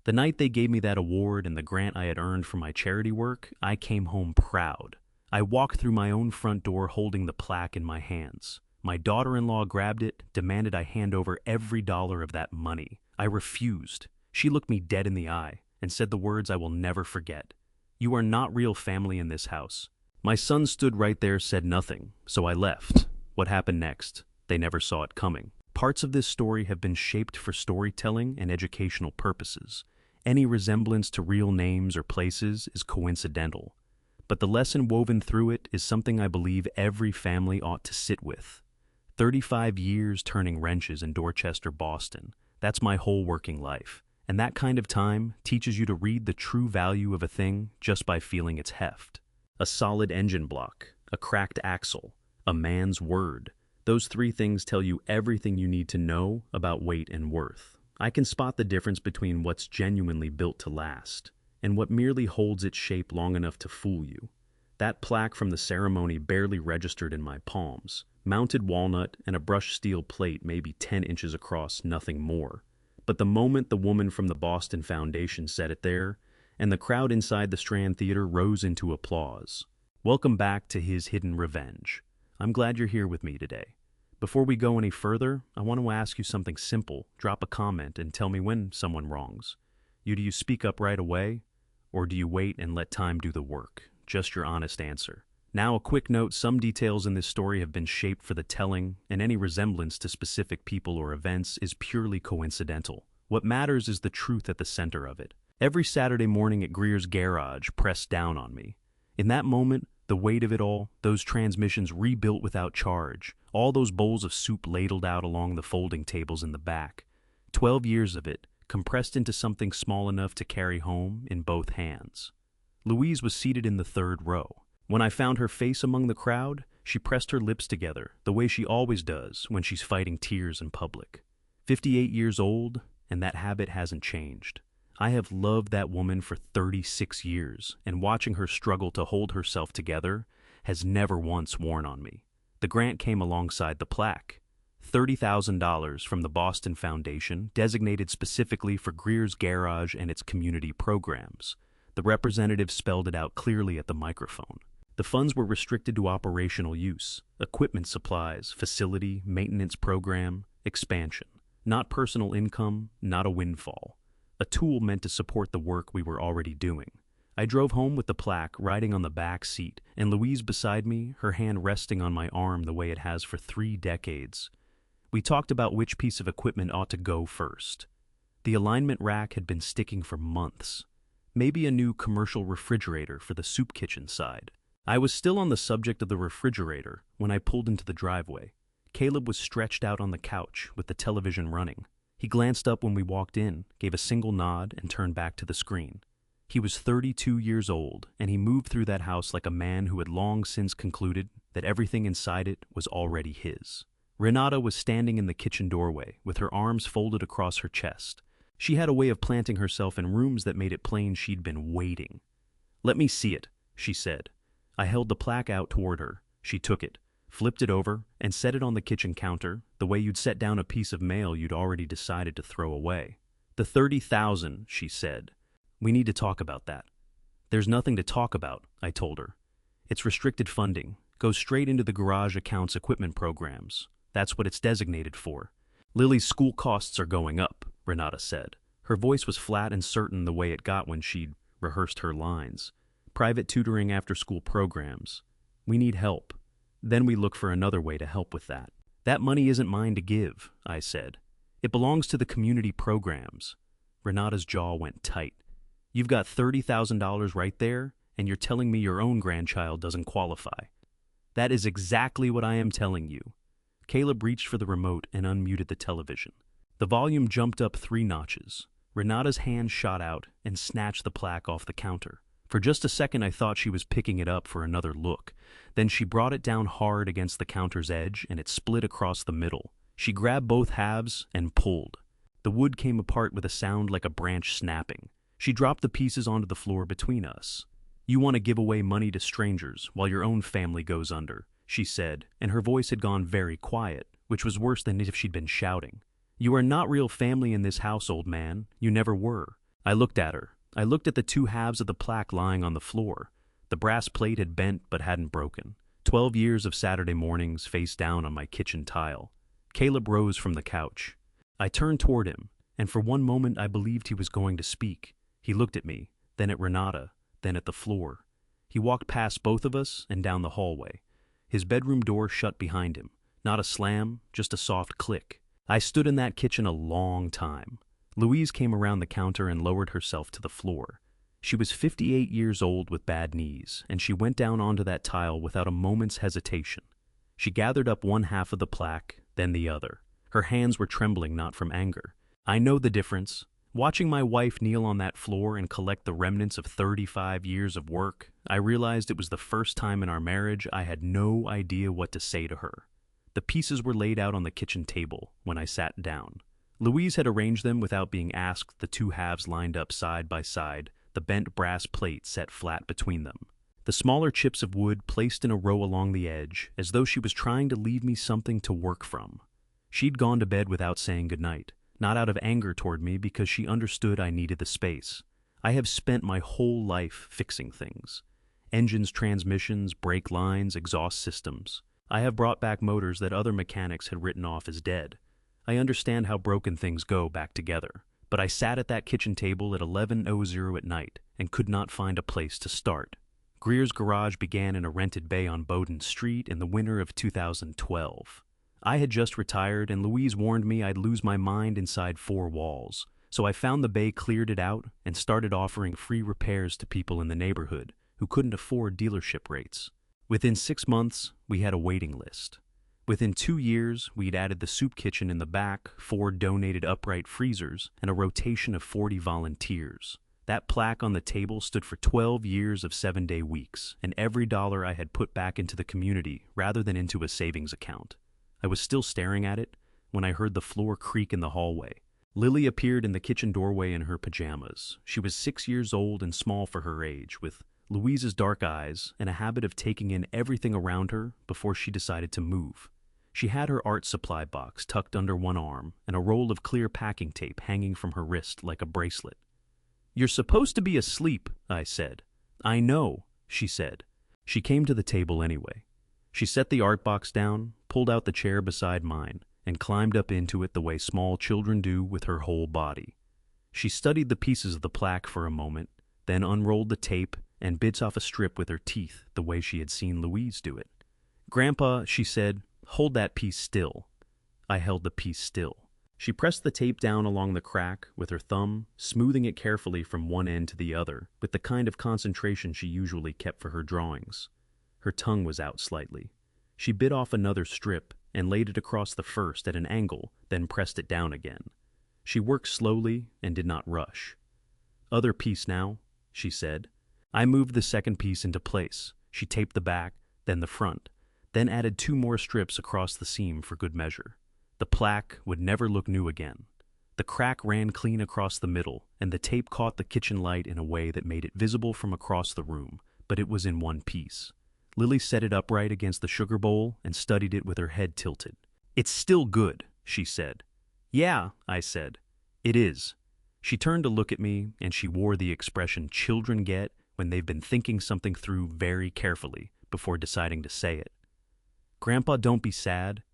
The night they gave me that award and the grant I had earned for my charity work, I came home proud. I walked through my own front door holding the plaque in my hands. My daughter-in-law grabbed it, demanded I hand over every dollar of that money. I refused. She looked me dead in the eye and said the words I will never forget. "You are not real family in this house." My son stood right there, said nothing, so I left. What happened next? They never saw it coming. Parts of this story have been shaped for storytelling and educational purposes. Any resemblance to real names or places is coincidental. But the lesson woven through it is something I believe every family ought to sit with. 35 years turning wrenches in Dorchester, Boston. That's my whole working life. And that kind of time teaches you to read the true value of a thing just by feeling its heft. A solid engine block, a cracked axle, a man's word. Those three things tell you everything you need to know about weight and worth. I can spot the difference between what's genuinely built to last and what merely holds its shape long enough to fool you. That plaque from the ceremony barely registered in my palms. Mounted walnut and a brushed steel plate maybe 10 inches across, nothing more. But the moment the woman from the Boston Foundation said it there, and the crowd inside the Strand Theater rose into applause. Welcome back to His Hidden Revenge. I'm glad you're here with me today. Before we go any further, I want to ask you something simple. Drop a comment and tell me when someone wrongs. Do you speak up right away? Or do you wait and let time do the work? Just your honest answer. Now, a quick note, some details in this story have been shaped for the telling, and any resemblance to specific people or events is purely coincidental. What matters is the truth at the center of it. Every Saturday morning at Greer's garage pressed down on me. In that moment, the weight of it all, those transmissions rebuilt without charge, all those bowls of soup ladled out along the folding tables in the back. 12 years of it, compressed into something small enough to carry home in both hands. Louise was seated in the third row. When I found her face among the crowd, she pressed her lips together, the way she always does when she's fighting tears in public. 58 years old, and that habit hasn't changed. I have loved that woman for 36 years, and watching her struggle to hold herself together has never once worn on me. The grant came alongside the plaque. $30,000 from the Boston Foundation, designated specifically for Greer's Garage and its community programs. The representative spelled it out clearly at the microphone. The funds were restricted to operational use, equipment supplies, facility, maintenance program, expansion. Not personal income, not a windfall. A tool meant to support the work we were already doing. I drove home with the plaque riding on the back seat, and Louise beside me, her hand resting on my arm the way it has for 3 decades. We talked about which piece of equipment ought to go first. The alignment rack had been sticking for months. Maybe a new commercial refrigerator for the soup kitchen side. I was still on the subject of the refrigerator when I pulled into the driveway. Caleb was stretched out on the couch with the television running. He glanced up when we walked in, gave a single nod, and turned back to the screen. He was 32 years old, and he moved through that house like a man who had long since concluded that everything inside it was already his. Renata was standing in the kitchen doorway, with her arms folded across her chest. She had a way of planting herself in rooms that made it plain she'd been waiting. "Let me see it," she said. I held the plaque out toward her. She took it, flipped it over, and set it on the kitchen counter, the way you'd set down a piece of mail you'd already decided to throw away. "The 30,000, she said. "We need to talk about that." "There's nothing to talk about," I told her. "It's restricted funding. Goes straight into the garage accounts equipment programs. That's what it's designated for." "Lily's school costs are going up," Renata said. Her voice was flat and certain the way it got when she'd rehearsed her lines. "Private tutoring after-school programs. We need help. Then we look for another way to help with that." "That money isn't mine to give," I said. "It belongs to the community programs." Renata's jaw went tight. "You've got $30,000 right there, and you're telling me your own grandchild doesn't qualify." "That is exactly what I am telling you." Caleb reached for the remote and unmuted the television. The volume jumped up 3 notches. Renata's hand shot out and snatched the plaque off the counter. For just a second I thought she was picking it up for another look. Then she brought it down hard against the counter's edge and it split across the middle. She grabbed both halves and pulled. The wood came apart with a sound like a branch snapping. She dropped the pieces onto the floor between us. "You want to give away money to strangers while your own family goes under," she said, and her voice had gone very quiet, which was worse than if she'd been shouting. "You are not real family in this house, old man. You never were. I looked at her. I looked at the two halves of the plaque lying on the floor. The brass plate had bent but hadn't broken. 12 years of Saturday mornings face down on my kitchen tile. Caleb rose from the couch. I turned toward him, and for one moment I believed he was going to speak. He looked at me, then at Renata, then at the floor. He walked past both of us and down the hallway. His bedroom door shut behind him. Not a slam, just a soft click. I stood in that kitchen a long time. Louise came around the counter and lowered herself to the floor. She was 58 years old with bad knees, and she went down onto that tile without a moment's hesitation. She gathered up one half of the plaque, then the other. Her hands were trembling not from anger. I know the difference. Watching my wife kneel on that floor and collect the remnants of 35 years of work, I realized it was the first time in our marriage I had no idea what to say to her. The pieces were laid out on the kitchen table when I sat down. Louise had arranged them without being asked, the two halves lined up side by side, the bent brass plate set flat between them. The smaller chips of wood placed in a row along the edge, as though she was trying to leave me something to work from. She'd gone to bed without saying goodnight, not out of anger toward me because she understood I needed the space. I have spent my whole life fixing things. Engines, transmissions, brake lines, exhaust systems. I have brought back motors that other mechanics had written off as dead. I understand how broken things go back together. But I sat at that kitchen table at 11:00 at night and could not find a place to start. Greer's garage began in a rented bay on Bowden Street in the winter of 2012. I had just retired, and Louise warned me I'd lose my mind inside four walls. So I found the bay, cleared it out, and started offering free repairs to people in the neighborhood who couldn't afford dealership rates. Within 6 months, we had a waiting list. Within 2 years, we'd added the soup kitchen in the back, 4 donated upright freezers, and a rotation of 40 volunteers. That plaque on the table stood for 12 years of 7-day weeks, and every dollar I had put back into the community rather than into a savings account. I was still staring at it when I heard the floor creak in the hallway. Lily appeared in the kitchen doorway in her pajamas. She was 6 years old and small for her age, with Louise's dark eyes and a habit of taking in everything around her before she decided to move. She had her art supply box tucked under one arm and a roll of clear packing tape hanging from her wrist like a bracelet. "You're supposed to be asleep," I said. "I know," she said. She came to the table anyway. She set the art box down, pulled out the chair beside mine, and climbed up into it the way small children do with her whole body. She studied the pieces of the plaque for a moment, then unrolled the tape and bit off a strip with her teeth the way she had seen Louise do it. "Grandpa," she said, "hold that piece still." I held the piece still. She pressed the tape down along the crack with her thumb, smoothing it carefully from one end to the other, with the kind of concentration she usually kept for her drawings. Her tongue was out slightly. She bit off another strip and laid it across the first at an angle, then pressed it down again. She worked slowly and did not rush. "Other piece now," she said. I moved the second piece into place. She taped the back, then the front, then added 2 more strips across the seam for good measure. The plaque would never look new again. The crack ran clean across the middle, and the tape caught the kitchen light in a way that made it visible from across the room, but it was in one piece. Lily set it upright against the sugar bowl and studied it with her head tilted. "It's still good," she said. "Yeah," I said. "It is." She turned to look at me, and she wore the expression children get when they've been thinking something through very carefully before deciding to say it. "Grandpa, don't be sad.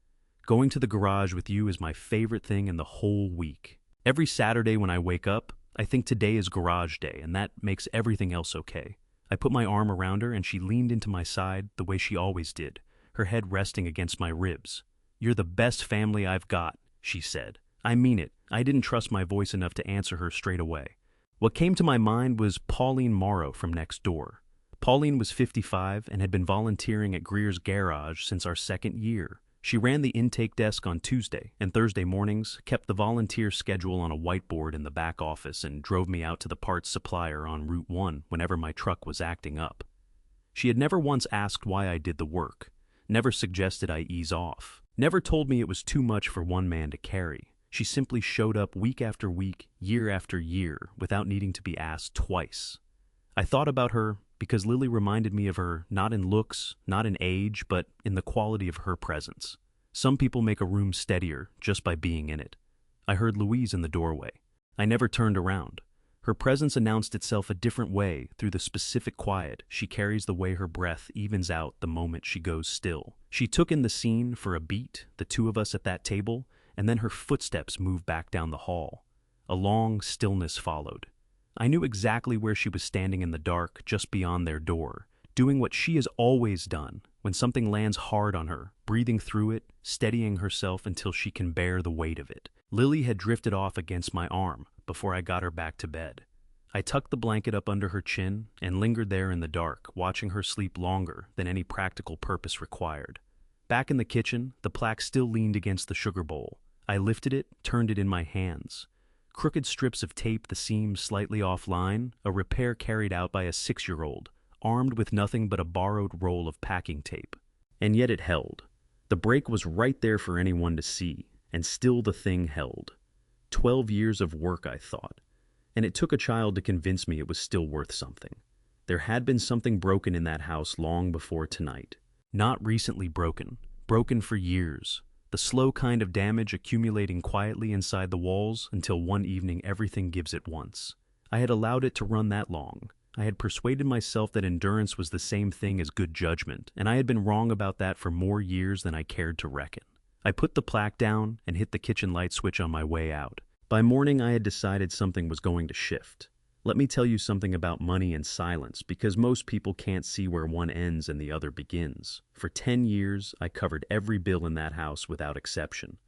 Going to the garage with you is my favorite thing in the whole week. Every Saturday when I wake up, I think today is garage day, and that makes everything else okay." I put my arm around her, and she leaned into my side the way she always did, her head resting against my ribs. "You're the best family I've got," she said. I mean it. I didn't trust my voice enough to answer her straight away. What came to my mind was Pauline Morrow from next door. Pauline was 55 and had been volunteering at Greer's garage since our 2nd year. She ran the intake desk on Tuesday and Thursday mornings, kept the volunteer schedule on a whiteboard in the back office, and drove me out to the parts supplier on Route 1 whenever my truck was acting up. She had never once asked why I did the work, never suggested I ease off, never told me it was too much for one man to carry. She simply showed up week after week, year after year, without needing to be asked twice. I thought about her because Lily reminded me of her, not in looks, not in age, but in the quality of her presence. Some people make a room steadier just by being in it. I heard Louise in the doorway. I never turned around. Her presence announced itself a different way through the specific quiet she carries, the way her breath evens out the moment she goes still. She took in the scene for a beat, the two of us at that table, and then her footsteps moved back down the hall. A long stillness followed. I knew exactly where she was standing in the dark, just beyond their door, doing what she has always done when something lands hard on her, breathing through it, steadying herself until she can bear the weight of it. Lily had drifted off against my arm before I got her back to bed. I tucked the blanket up under her chin and lingered there in the dark, watching her sleep longer than any practical purpose required. Back in the kitchen, the plaque still leaned against the sugar bowl. I lifted it, turned it in my hands. Crooked strips of tape, the seams slightly offline, a repair carried out by a 6-year-old, armed with nothing but a borrowed roll of packing tape. And yet it held. The break was right there for anyone to see, and still the thing held. 12 years of work, I thought. And it took a child to convince me it was still worth something. There had been something broken in that house long before tonight. Not recently broken, broken for years. The slow kind of damage accumulating quietly inside the walls until one evening everything gives at once. I had allowed it to run that long. I had persuaded myself that endurance was the same thing as good judgment, and I had been wrong about that for more years than I cared to reckon. I put the plaque down and hit the kitchen light switch on my way out. By morning, I had decided something was going to shift. Let me tell you something about money and silence, because most people can't see where one ends and the other begins. For 10 years, I covered every bill in that house without exception.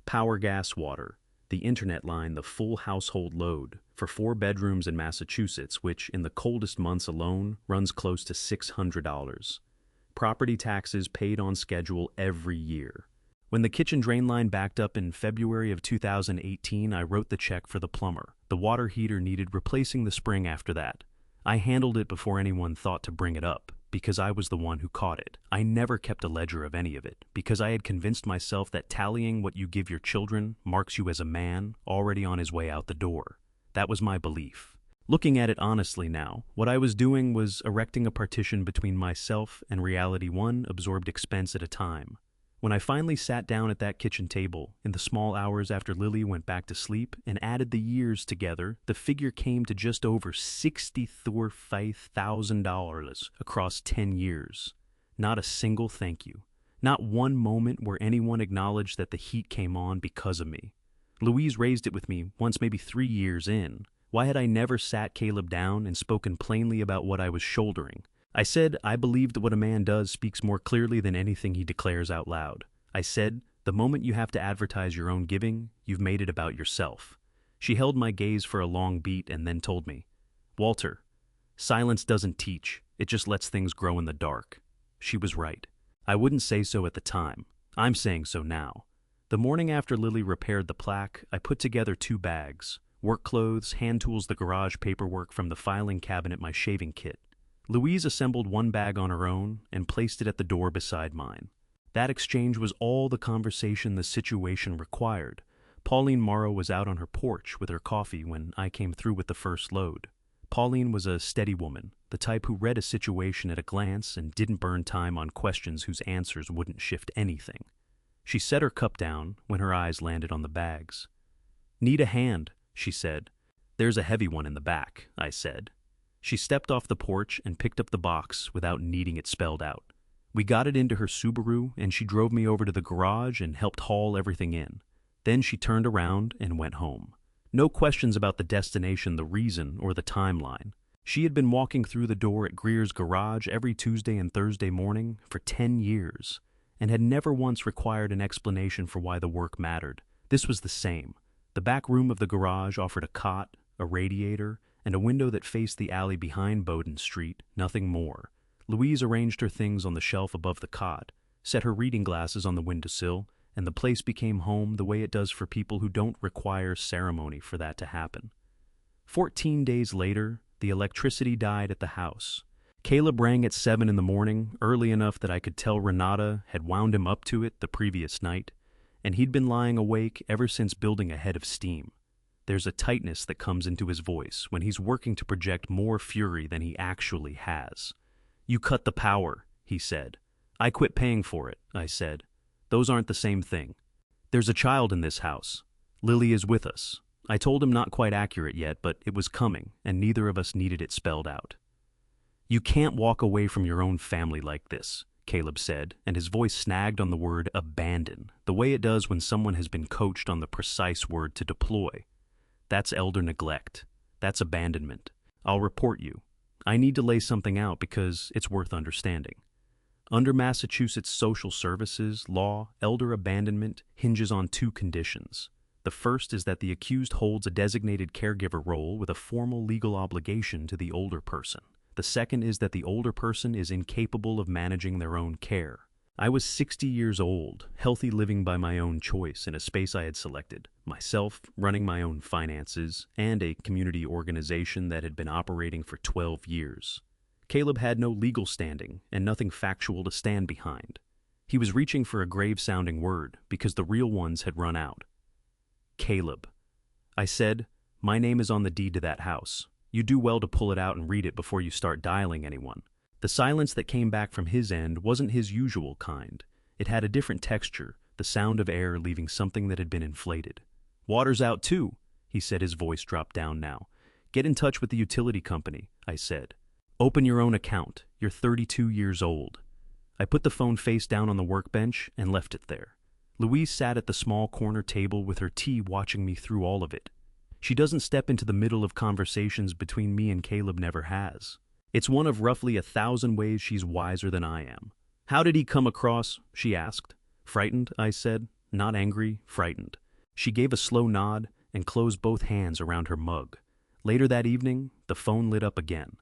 Power, gas, water, the internet line, the full household load, for 4 bedrooms in Massachusetts, which, in the coldest months alone, runs close to $600. Property taxes paid on schedule every year. When the kitchen drain line backed up in February of 2018, I wrote the check for the plumber. The water heater needed replacing the spring after that. I handled it before anyone thought to bring it up, because I was the one who caught it. I never kept a ledger of any of it, because I had convinced myself that tallying what you give your children marks you as a man already on his way out the door. That was my belief. Looking at it honestly now, what I was doing was erecting a partition between myself and reality, one absorbed expense at a time. When I finally sat down at that kitchen table, in the small hours after Lily went back to sleep, and added the years together, the figure came to just over $65,000 across 10 years. Not a single thank you. Not one moment where anyone acknowledged that the heat came on because of me. Louise raised it with me once, maybe 3 years in. Why had I never sat Caleb down and spoken plainly about what I was shouldering? I said I believed what a man does speaks more clearly than anything he declares out loud. I said, the moment you have to advertise your own giving, you've made it about yourself. She held my gaze for a long beat and then told me, Walter, silence doesn't teach, it just lets things grow in the dark. She was right. I wouldn't say so at the time. I'm saying so now. The morning after Lily repaired the plaque, I put together 2 bags, work clothes, hand tools, the garage paperwork, from the filing cabinet, my shaving kit. Louise assembled 1 bag on her own and placed it at the door beside mine. That exchange was all the conversation the situation required. Pauline Morrow was out on her porch with her coffee when I came through with the first load. Pauline was a steady woman, the type who read a situation at a glance and didn't burn time on questions whose answers wouldn't shift anything. She set her cup down when her eyes landed on the bags. "Need a hand," she said. "There's a heavy one in the back," I said. She stepped off the porch and picked up the box without needing it spelled out. We got it into her Subaru, and she drove me over to the garage and helped haul everything in. Then she turned around and went home. No questions about the destination, the reason, or the timeline. She had been walking through the door at Greer's garage every Tuesday and Thursday morning for 10 years, and had never once required an explanation for why the work mattered. This was the same. The back room of the garage offered a cot, a radiator, and a window that faced the alley behind Bowden Street, nothing more. Louise arranged her things on the shelf above the cot, set her reading glasses on the windowsill, and the place became home the way it does for people who don't require ceremony for that to happen. 14 days later, the electricity died at the house. Caleb rang at 7 in the morning, early enough that I could tell Renata had wound him up to it the previous night, and he'd been lying awake ever since building a head of steam. There's a tightness that comes into his voice when he's working to project more fury than he actually has. "You cut the power," he said. "I quit paying for it," I said. "Those aren't the same thing. There's a child in this house. Lily is with us. I told him not quite accurate yet, but it was coming, and neither of us needed it spelled out. You can't walk away from your own family like this, Caleb said, and his voice snagged on the word abandon, the way it does when someone has been coached on the precise word to deploy. That's elder neglect. That's abandonment. I'll report you. I need to lay something out because it's worth understanding. Under Massachusetts social services law, elder abandonment hinges on two conditions. The first is that the accused holds a designated caregiver role with a formal legal obligation to the older person. The second is that the older person is incapable of managing their own care. I was 60 years old, healthy, living by my own choice in a space I had selected, myself running my own finances, and a community organization that had been operating for 12 years. Caleb had no legal standing and nothing factual to stand behind. He was reaching for a grave-sounding word because the real ones had run out. Caleb. I said, my name is on the deed to that house. You do well to pull it out and read it before you start dialing anyone. The silence that came back from his end wasn't his usual kind. It had a different texture, the sound of air leaving something that had been inflated. Water's out too, he said. His voice dropped down now. Get in touch with the utility company, I said. Open your own account. You're 32 years old. I put the phone face down on the workbench and left it there. Louise sat at the small corner table with her tea watching me through all of it. She doesn't step into the middle of conversations between me and Caleb, never has. It's one of roughly 1,000 ways she's wiser than I am. How did he come across? She asked. Frightened, I said. Not angry, frightened. She gave a slow nod and closed both hands around her mug. Later that evening, the phone lit up again.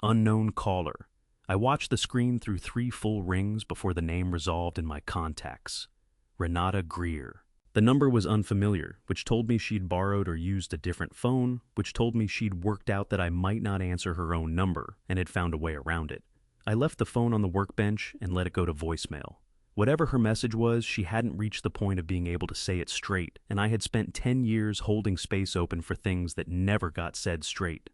Unknown caller. I watched the screen through 3 full rings before the name resolved in my contacts. Renata Greer. The number was unfamiliar, which told me she'd borrowed or used a different phone, which told me she'd worked out that I might not answer her own number and had found a way around it. I left the phone on the workbench and let it go to voicemail. Whatever her message was, she hadn't reached the point of being able to say it straight, and I had spent 10 years holding space open for things that never got said straight.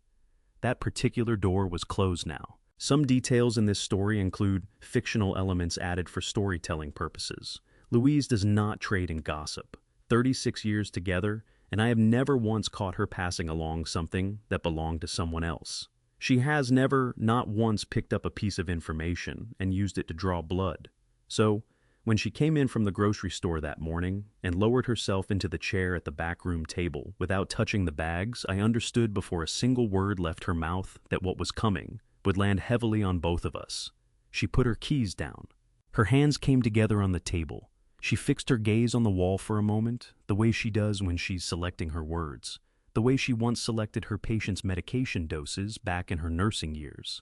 That particular door was closed now. Some details in this story include fictional elements added for storytelling purposes. Louise does not trade in gossip. 36 years together, and I have never once caught her passing along something that belonged to someone else. She has never, not once, picked up a piece of information and used it to draw blood. So, when she came in from the grocery store that morning and lowered herself into the chair at the backroom table without touching the bags, I understood before a single word left her mouth that what was coming would land heavily on both of us. She put her keys down. Her hands came together on the table. She fixed her gaze on the wall for a moment, the way she does when she's selecting her words, the way she once selected her patients' medication doses back in her nursing years.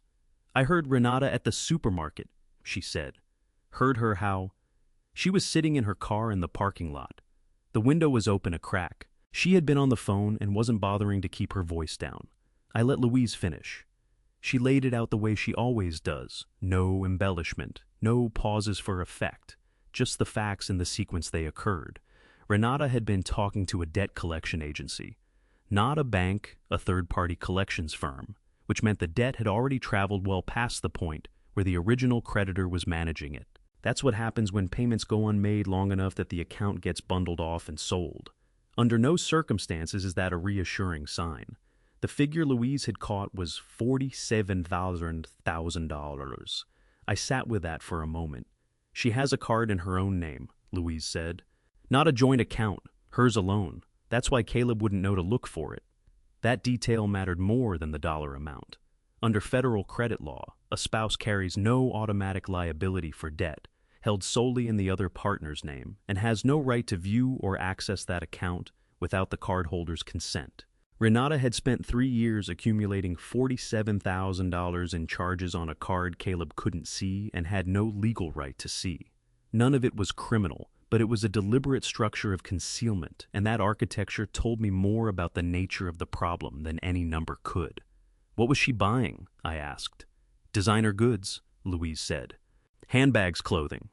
I heard Renata at the supermarket, she said. Heard her how? She was sitting in her car in the parking lot. The window was open a crack. She had been on the phone and wasn't bothering to keep her voice down. I let Louise finish. She laid it out the way she always does. No embellishment, no pauses for effect. Just the facts in the sequence they occurred. Renata had been talking to a debt collection agency. Not a bank, a third-party collections firm, which meant the debt had already traveled well past the point where the original creditor was managing it. That's what happens when payments go unmade long enough that the account gets bundled off and sold. Under no circumstances is that a reassuring sign. The figure Louise had caught was $47,000. I sat with that for a moment. She has a card in her own name, Louise said. Not a joint account, hers alone. That's why Caleb wouldn't know to look for it. That detail mattered more than the dollar amount. Under federal credit law, a spouse carries no automatic liability for debt, held solely in the other partner's name, and has no right to view or access that account without the cardholder's consent. Renata had spent 3 years accumulating $47,000 in charges on a card Caleb couldn't see and had no legal right to see. None of it was criminal, but it was a deliberate structure of concealment, and that architecture told me more about the nature of the problem than any number could. What was she buying? I asked. Designer goods, Louise said. Handbags, clothing.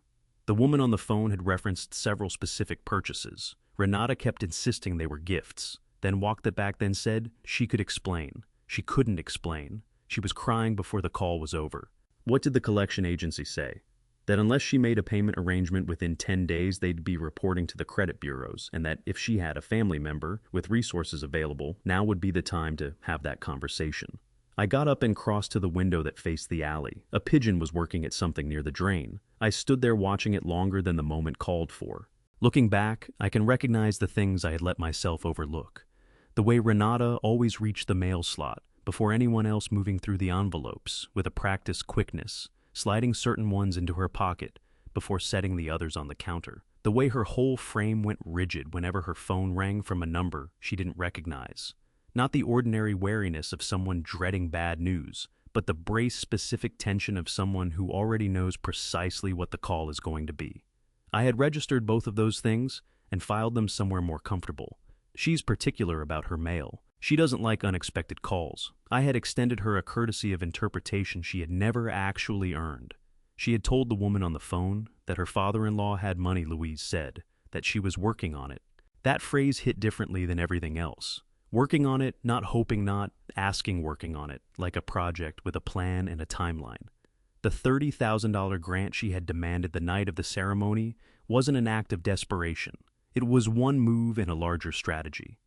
The woman on the phone had referenced several specific purchases. Renata kept insisting they were gifts. Then walked it back, then said she could explain. She couldn't explain. She was crying before the call was over. What did the collection agency say? That unless she made a payment arrangement within 10 days, they'd be reporting to the credit bureaus, and that if she had a family member with resources available, now would be the time to have that conversation. I got up and crossed to the window that faced the alley. A pigeon was working at something near the drain. I stood there watching it longer than the moment called for. Looking back, I can recognize the things I had let myself overlook. The way Renata always reached the mail slot before anyone else, moving through the envelopes with a practiced quickness, sliding certain ones into her pocket before setting the others on the counter. The way her whole frame went rigid whenever her phone rang from a number she didn't recognize. Not the ordinary wariness of someone dreading bad news, but the brace-specific tension of someone who already knows precisely what the call is going to be. I had registered both of those things and filed them somewhere more comfortable. She's particular about her mail. She doesn't like unexpected calls. I had extended her a courtesy of interpretation she had never actually earned. She had told the woman on the phone that her father-in-law had money, Louise said, that she was working on it. That phrase hit differently than everything else. Working on it, not hoping, not asking, working on it, like a project with a plan and a timeline. The $30,000 grant she had demanded the night of the ceremony wasn't an act of desperation. It was one move in a larger strategy.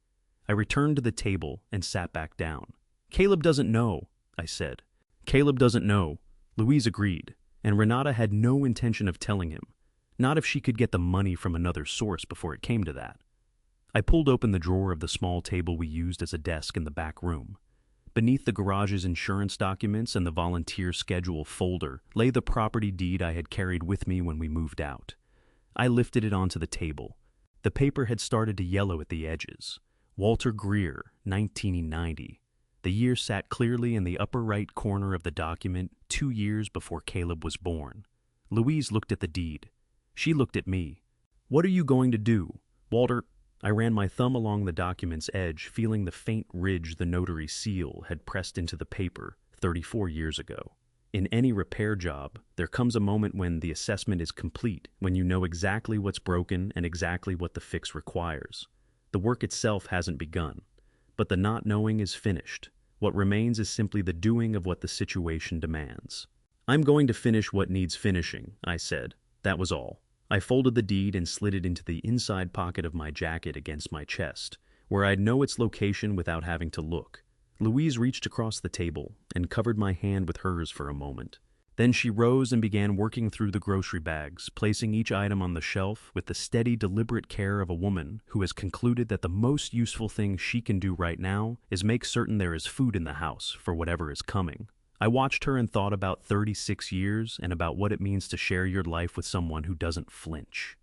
I returned to the table and sat back down. "Caleb doesn't know," I said. "Caleb doesn't know." Louise agreed, and Renata had no intention of telling him. Not if she could get the money from another source before it came to that. I pulled open the drawer of the small table we used as a desk in the back room. Beneath the garage's insurance documents and the volunteer schedule folder lay the property deed I had carried with me when we moved out. I lifted it onto the table. The paper had started to yellow at the edges. Walter Greer, 1990. The year sat clearly in the upper right corner of the document, 2 years before Caleb was born. Louise looked at the deed. She looked at me. "What are you going to do, Walter?" I ran my thumb along the document's edge, feeling the faint ridge the notary seal had pressed into the paper 34 years ago. In any repair job, there comes a moment when the assessment is complete, when you know exactly what's broken and exactly what the fix requires. The work itself hasn't begun, but the not knowing is finished. What remains is simply the doing of what the situation demands. "I'm going to finish what needs finishing," I said. That was all. I folded the deed and slid it into the inside pocket of my jacket against my chest, where I'd know its location without having to look. Louise reached across the table and covered my hand with hers for a moment. Then she rose and began working through the grocery bags, placing each item on the shelf with the steady, deliberate care of a woman who has concluded that the most useful thing she can do right now is make certain there is food in the house for whatever is coming. I watched her and thought about 36 years and about what it means to share your life with someone who doesn't flinch.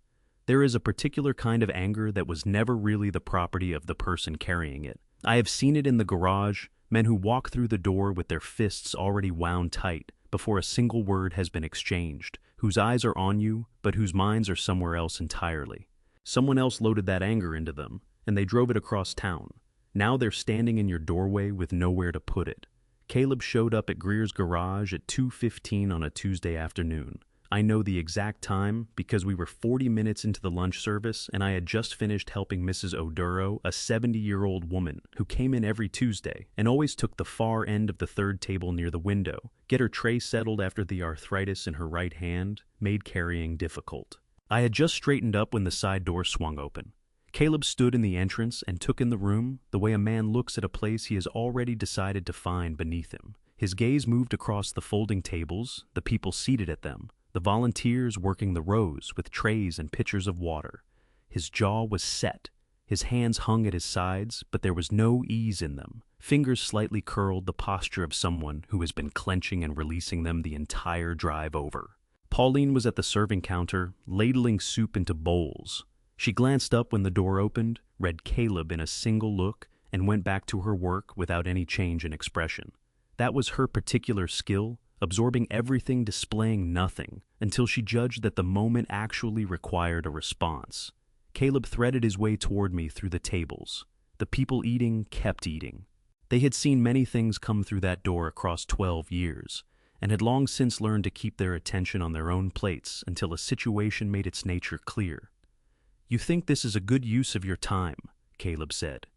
There is a particular kind of anger that was never really the property of the person carrying it. I have seen it in the garage, men who walk through the door with their fists already wound tight before a single word has been exchanged, whose eyes are on you, but whose minds are somewhere else entirely. Someone else loaded that anger into them, and they drove it across town. Now they're standing in your doorway with nowhere to put it. Caleb showed up at Greer's garage at 2:15 on a Tuesday afternoon. I know the exact time because we were 40 minutes into the lunch service and I had just finished helping Mrs. Oduro, a 70-year-old woman who came in every Tuesday and always took the far end of the third table near the window, get her tray settled after the arthritis in her right hand made carrying difficult. I had just straightened up when the side door swung open. Caleb stood in the entrance and took in the room the way a man looks at a place he has already decided to find beneath him. His gaze moved across the folding tables, the people seated at them, the volunteers working the rows with trays and pitchers of water. His jaw was set. His hands hung at his sides, but there was no ease in them. Fingers slightly curled, the posture of someone who has been clenching and releasing them the entire drive over. Pauline was at the serving counter, ladling soup into bowls. She glanced up when the door opened, read Caleb in a single look, and went back to her work without any change in expression. That was her particular skill, absorbing everything, displaying nothing, until she judged that the moment actually required a response. Caleb threaded his way toward me through the tables. The people eating kept eating. They had seen many things come through that door across 12 years, and had long since learned to keep their attention on their own plates until a situation made its nature clear. "You think this is a good use of your time," Caleb said.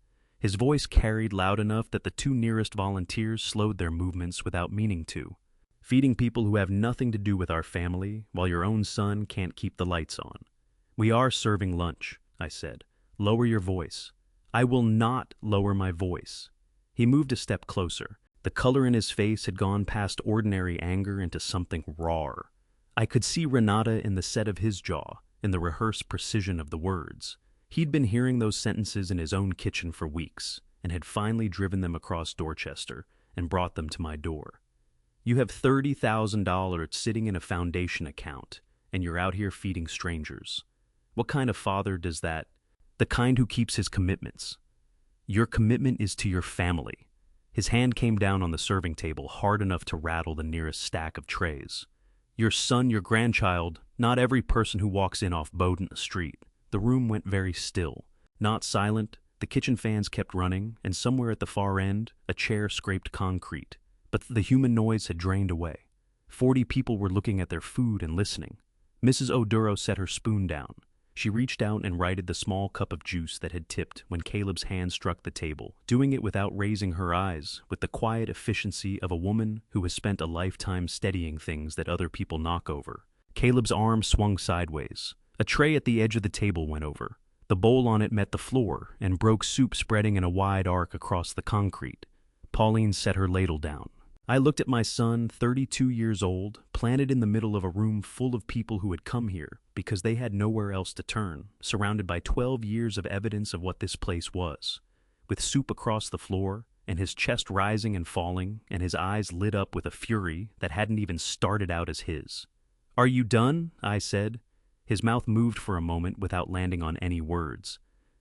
His voice carried loud enough that the two nearest volunteers slowed their movements without meaning to. feeding people who have nothing to do with our family while your own son can't keep the lights on. We are serving lunch, I said. Lower your voice. I will not lower my voice. He moved a step closer. The color in his face had gone past ordinary anger into something raw. I could see Renata in the set of his jaw, in the rehearsed precision of the words. He'd been hearing those sentences in his own kitchen for weeks, and had finally driven them across Dorchester and brought them to my door. You have $30,000 sitting in a foundation account, and you're out here feeding strangers. What kind of father does that? The kind who keeps his commitments. Your commitment is to your family. His hand came down on the serving table hard enough to rattle the nearest stack of trays. Your son, your grandchild, not every person who walks in off Bowdoin Street. The room went very still, not silent. The kitchen fans kept running, and somewhere at the far end, a chair scraped concrete. But the human noise had drained away. 40 people were looking at their food and listening. Mrs. Oduro set her spoon down. She reached out and righted the small cup of juice that had tipped when Caleb's hand struck the table, doing it without raising her eyes, with the quiet efficiency of a woman who has spent a lifetime steadying things that other people knock over. Caleb's arm swung sideways. A tray at the edge of the table went over. The bowl on it met the floor and broke soup spreading in a wide arc across the concrete. Pauline set her ladle down. I looked at my son, 32 years old, planted in the middle of a room full of people who had come here because they had nowhere else to turn, surrounded by 12 years of evidence of what this place was. With soup across the floor, and his chest rising and falling, and his eyes lit up with a fury that hadn't even started out as his. "Are you done?" I said. His mouth moved for a moment without landing on any words.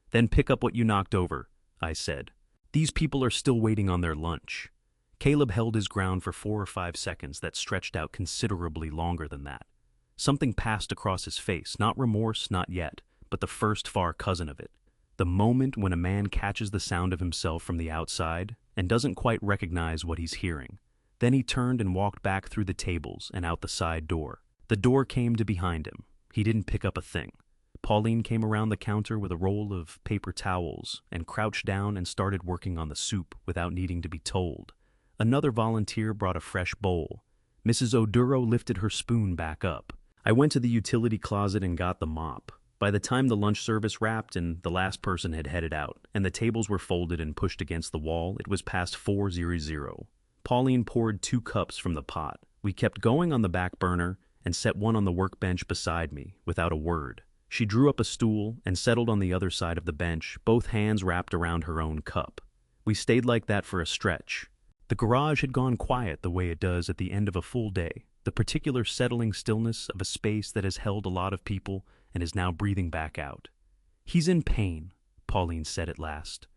"Then pick up what you knocked over," I said. "These people are still waiting on their lunch." Caleb held his ground for 4 or 5 seconds that stretched out considerably longer than that. Something passed across his face, not remorse, not yet, but the first far cousin of it. The moment when a man catches the sound of himself from the outside and doesn't quite recognize what he's hearing. Then he turned and walked back through the tables and out the side door. The door came to behind him. He didn't pick up a thing. Pauline came around the counter with a roll of paper towels and crouched down and started working on the soup without needing to be told. Another volunteer brought a fresh bowl. Mrs. Oduro lifted her spoon back up. I went to the utility closet and got the mop. By the time the lunch service wrapped and the last person had headed out, and the tables were folded and pushed against the wall, it was past 4:00. Pauline poured 2 cups from the pot. We kept going on the back burner and set one on the workbench beside me, without a word. She drew up a stool and settled on the other side of the bench, both hands wrapped around her own cup. We stayed like that for a stretch. The garage had gone quiet the way it does at the end of a full day, the particular settling stillness of a space that has held a lot of people and is now breathing back out. "He's in pain," Pauline said at last.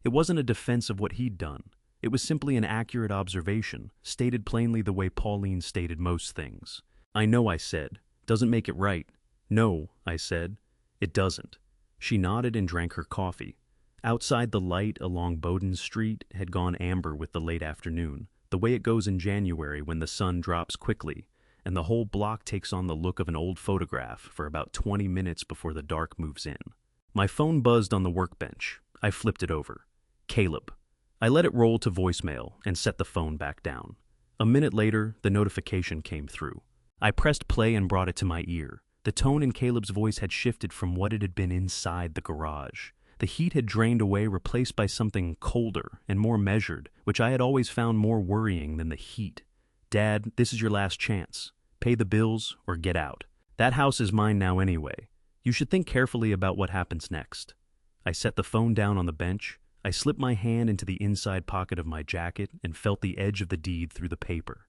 It wasn't a defense of what he'd done. It was simply an accurate observation, stated plainly the way Pauline stated most things. "I know," I said. "Doesn't make it right." "No," I said. "It doesn't." She nodded and drank her coffee. Outside, the light along Bowdoin Street had gone amber with the late afternoon, the way it goes in January when the sun drops quickly, and the whole block takes on the look of an old photograph for about 20 minutes before the dark moves in. My phone buzzed on the workbench. I flipped it over. Caleb. I let it roll to voicemail and set the phone back down. A minute later, the notification came through. I pressed play and brought it to my ear. The tone in Caleb's voice had shifted from what it had been inside the garage. The heat had drained away, replaced by something colder and more measured, which I had always found more worrying than the heat. "Dad, this is your last chance. Pay the bills or get out. That house is mine now anyway. You should think carefully about what happens next." I set the phone down on the bench. I slipped my hand into the inside pocket of my jacket and felt the edge of the deed through the paper.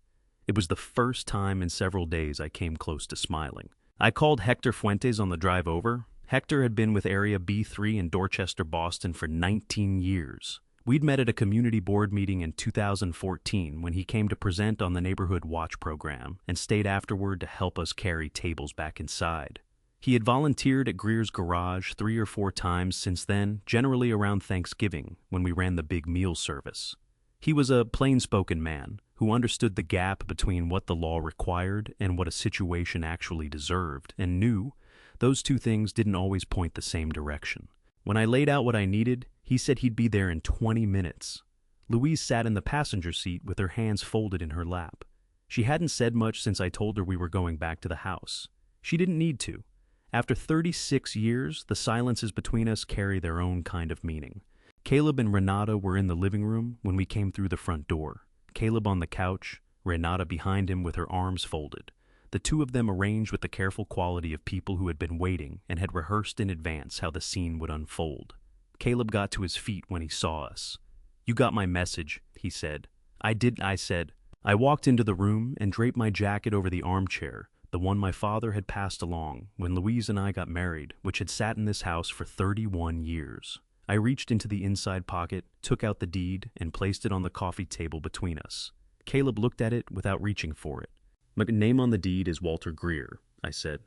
It was the first time in several days I came close to smiling. I called Hector Fuentes on the drive over. Hector had been with Area B3 in Dorchester, Boston for 19 years. We'd met at a community board meeting in 2014 when he came to present on the Neighborhood Watch program and stayed afterward to help us carry tables back inside. He had volunteered at Greer's garage 3 or 4 times since then, generally around Thanksgiving when we ran the big meal service. He was a plain-spoken man who understood the gap between what the law required and what a situation actually deserved, and knew those two things didn't always point the same direction. When I laid out what I needed, he said he'd be there in 20 minutes. Louise sat in the passenger seat with her hands folded in her lap. She hadn't said much since I told her we were going back to the house. She didn't need to. After 36 years, the silences between us carry their own kind of meaning. Caleb and Renata were in the living room when we came through the front door. Caleb on the couch, Renata behind him with her arms folded. The two of them arranged with the careful quality of people who had been waiting and had rehearsed in advance how the scene would unfold. Caleb got to his feet when he saw us. "You got my message," he said. "I did," I said. I walked into the room and draped my jacket over the armchair, the one my father had passed along when Louise and I got married, which had sat in this house for 31 years. I reached into the inside pocket, took out the deed, and placed it on the coffee table between us. Caleb looked at it without reaching for it. "My name on the deed is Walter Greer," I said.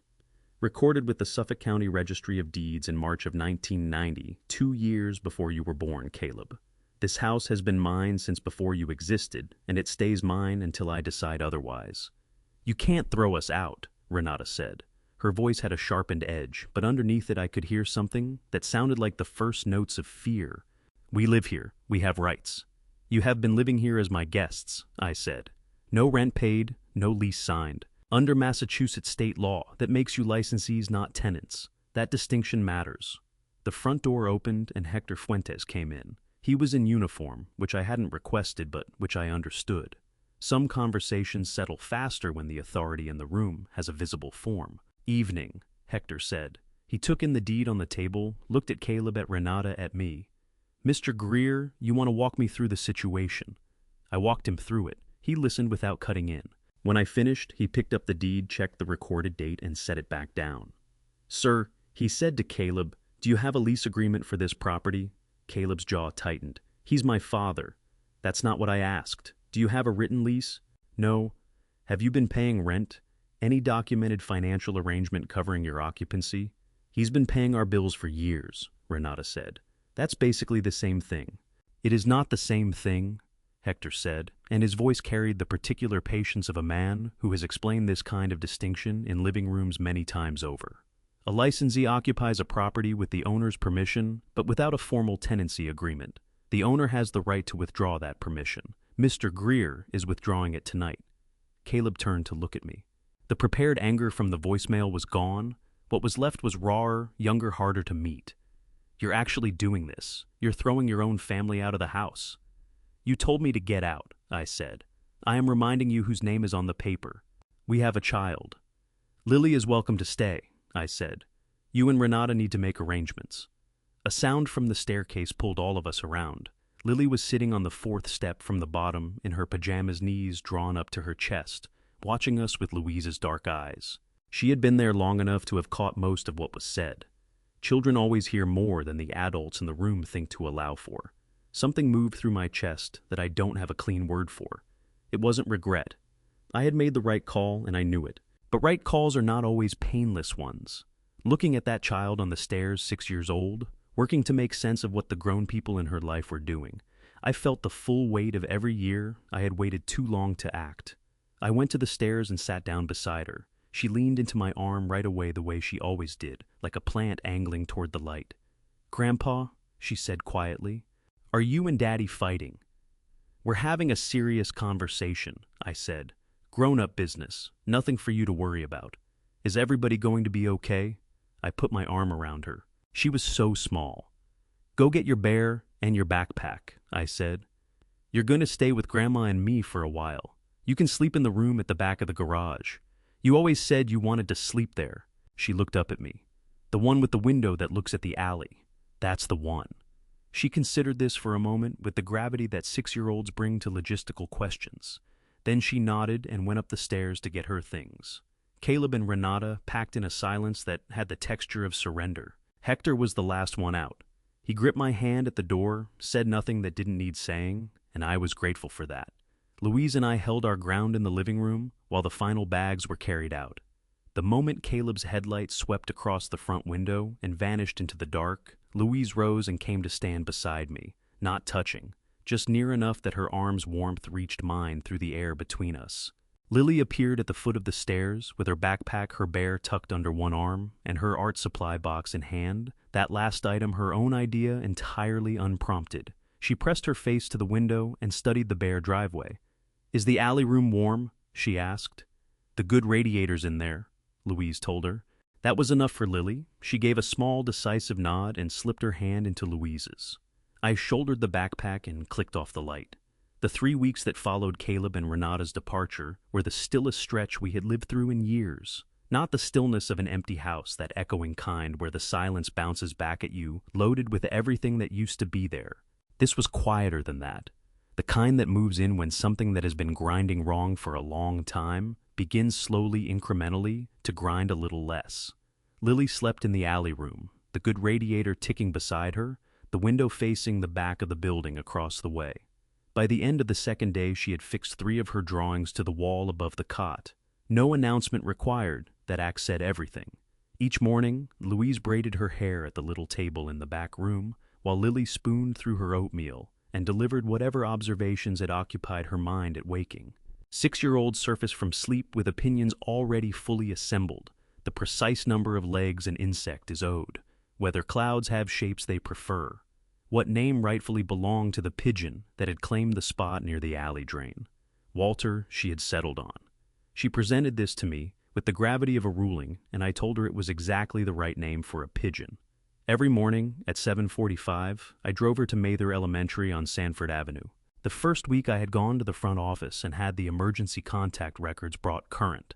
"Recorded with the Suffolk County Registry of Deeds in March of 1990, 2 years before you were born, Caleb. This house has been mine since before you existed, and it stays mine until I decide otherwise." "You can't throw us out," Renata said. Her voice had a sharpened edge, but underneath it I could hear something that sounded like the first notes of fear. "We live here. We have rights." "You have been living here as my guests," I said. "No rent paid, no lease signed. Under Massachusetts state law, that makes you licensees, not tenants. That distinction matters." The front door opened and Hector Fuentes came in. He was in uniform, which I hadn't requested but which I understood. Some conversations settle faster when the authority in the room has a visible form. "Evening," Hector said. He took in the deed on the table, looked at Caleb, at Renata, at me. "Mr. Greer, you want to walk me through the situation?" I walked him through it. He listened without cutting in. When I finished, he picked up the deed, checked the recorded date, and set it back down. "Sir," he said to Caleb, "do you have a lease agreement for this property?" Caleb's jaw tightened. "He's my father." "That's not what I asked. Do you have a written lease?" "No." "Have you been paying rent? Any documented financial arrangement covering your occupancy?" "He's been paying our bills for years," Renata said. "That's basically the same thing." "It is not the same thing," Hector said, and his voice carried the particular patience of a man who has explained this kind of distinction in living rooms many times over. "A licensee occupies a property with the owner's permission, but without a formal tenancy agreement. The owner has the right to withdraw that permission. Mr. Greer is withdrawing it tonight." Caleb turned to look at me. The prepared anger from the voicemail was gone. What was left was rawer, younger, harder to meet. "You're actually doing this. You're throwing your own family out of the house." "You told me to get out," I said. "I am reminding you whose name is on the paper. We have a child." "Lily is welcome to stay," I said. "You and Renata need to make arrangements." A sound from the staircase pulled all of us around. Lily was sitting on the 4th step from the bottom, in her pajamas, knees drawn up to her chest, watching us with Louise's dark eyes. She had been there long enough to have caught most of what was said. Children always hear more than the adults in the room think to allow for. Something moved through my chest that I don't have a clean word for. It wasn't regret. I had made the right call, and I knew it. But right calls are not always painless ones. Looking at that child on the stairs, 6 years old, working to make sense of what the grown people in her life were doing, I felt the full weight of every year I had waited too long to act. I went to the stairs and sat down beside her. She leaned into my arm right away the way she always did, like a plant angling toward the light. "Grandpa," she said quietly, "are you and Daddy fighting?" "We're having a serious conversation," I said. "Grown-up business, nothing for you to worry about. Is everybody going to be okay?" I put my arm around her. She was so small. "Go get your bear and your backpack," I said. "You're going to stay with Grandma and me for a while. You can sleep in the room at the back of the garage. You always said you wanted to sleep there." She looked up at me. "The one with the window that looks at the alley. That's the one." She considered this for a moment with the gravity that 6-year-olds bring to logistical questions. Then she nodded and went up the stairs to get her things. Caleb and Renata packed in a silence that had the texture of surrender. Hector was the last one out. He gripped my hand at the door, said nothing that didn't need saying, and I was grateful for that. Louise and I held our ground in the living room while the final bags were carried out. The moment Caleb's headlight swept across the front window and vanished into the dark, Louise rose and came to stand beside me, not touching, just near enough that her arm's warmth reached mine through the air between us. Lily appeared at the foot of the stairs with her backpack, her bear tucked under one arm, and her art supply box in hand, that last item her own idea entirely unprompted. She pressed her face to the window and studied the bare driveway. "Is the alley room warm?" she asked. The good radiator's in there, Louise told her. That was enough for Lily. She gave a small, decisive nod and slipped her hand into Louise's. I shouldered the backpack and clicked off the light. The 3 weeks that followed Caleb and Renata's departure were the stillest stretch we had lived through in years. Not the stillness of an empty house, that echoing kind where the silence bounces back at you, loaded with everything that used to be there. This was quieter than that. The kind that moves in when something that has been grinding wrong for a long time begins slowly, incrementally, to grind a little less. Lily slept in the alley room, the good radiator ticking beside her, the window facing the back of the building across the way. By the end of the second day, she had fixed 3 of her drawings to the wall above the cot. No announcement required, that act said everything. Each morning, Louise braided her hair at the little table in the back room, while Lily spooned through her oatmeal and delivered whatever observations had occupied her mind at waking. 6-year-olds surface from sleep with opinions already fully assembled. The precise number of legs an insect is owed, whether clouds have shapes they prefer, what name rightfully belonged to the pigeon that had claimed the spot near the alley drain. Walter she had settled on. She presented this to me with the gravity of a ruling, and I told her it was exactly the right name for a pigeon. Every morning at 7:45, I drove her to Mather Elementary on Sanford Avenue. The first week I had gone to the front office and had the emergency contact records brought current.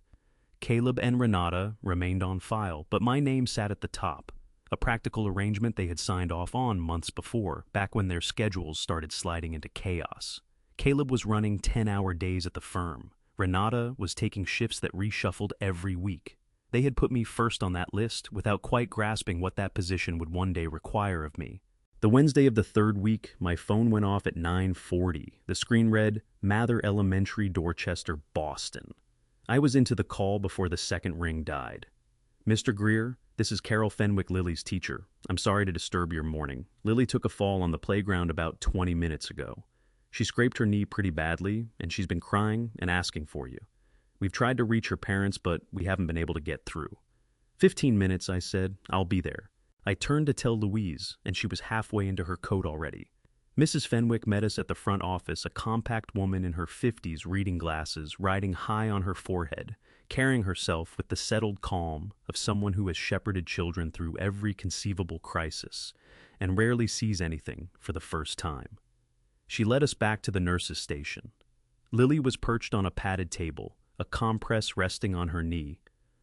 Caleb and Renata remained on file, but my name sat at the top, a practical arrangement they had signed off on months before, back when their schedules started sliding into chaos. Caleb was running 10-hour days at the firm. Renata was taking shifts that reshuffled every week. They had put me first on that list without quite grasping what that position would one day require of me. The Wednesday of the 3rd week, my phone went off at 9:40. The screen read, Mather Elementary, Dorchester, Boston. I was into the call before the second ring died. Mr. Greer, this is Carol Fenwick, Lily's teacher. I'm sorry to disturb your morning. Lily took a fall on the playground about 20 minutes ago. She scraped her knee pretty badly, and she's been crying and asking for you. We've tried to reach her parents, but we haven't been able to get through. 15 minutes, I said. I'll be there. I turned to tell Louise, and she was halfway into her coat already. Mrs. Fenwick met us at the front office, a compact woman in her 50s, reading glasses, riding high on her forehead, carrying herself with the settled calm of someone who has shepherded children through every conceivable crisis and rarely sees anything for the first time. She led us back to the nurse's station. Lily was perched on a padded table, a compress resting on her knee,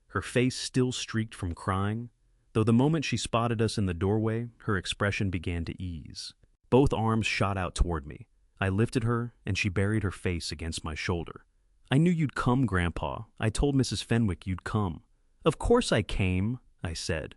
her face still streaked from crying, though the moment she spotted us in the doorway, her expression began to ease. Both arms shot out toward me. I lifted her, and she buried her face against my shoulder. I knew you'd come, Grandpa. I told Mrs. Fenwick you'd come. Of course I came, I said.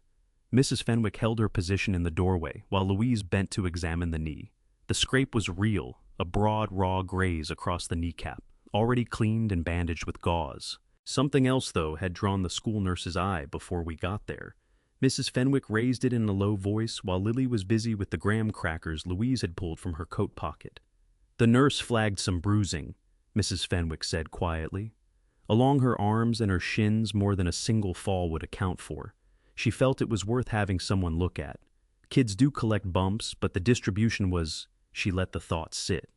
Mrs. Fenwick held her position in the doorway, while Louise bent to examine the knee. The scrape was real, a broad, raw graze across the kneecap, already cleaned and bandaged with gauze. Something else, though, had drawn the school nurse's eye before we got there. Mrs. Fenwick raised it in a low voice while Lily was busy with the graham crackers Louise had pulled from her coat pocket. The nurse flagged some bruising, Mrs. Fenwick said quietly. Along her arms and her shins more than a single fall would account for. She felt it was worth having someone look at. Kids do collect bumps, but the distribution was, she let the thought sit.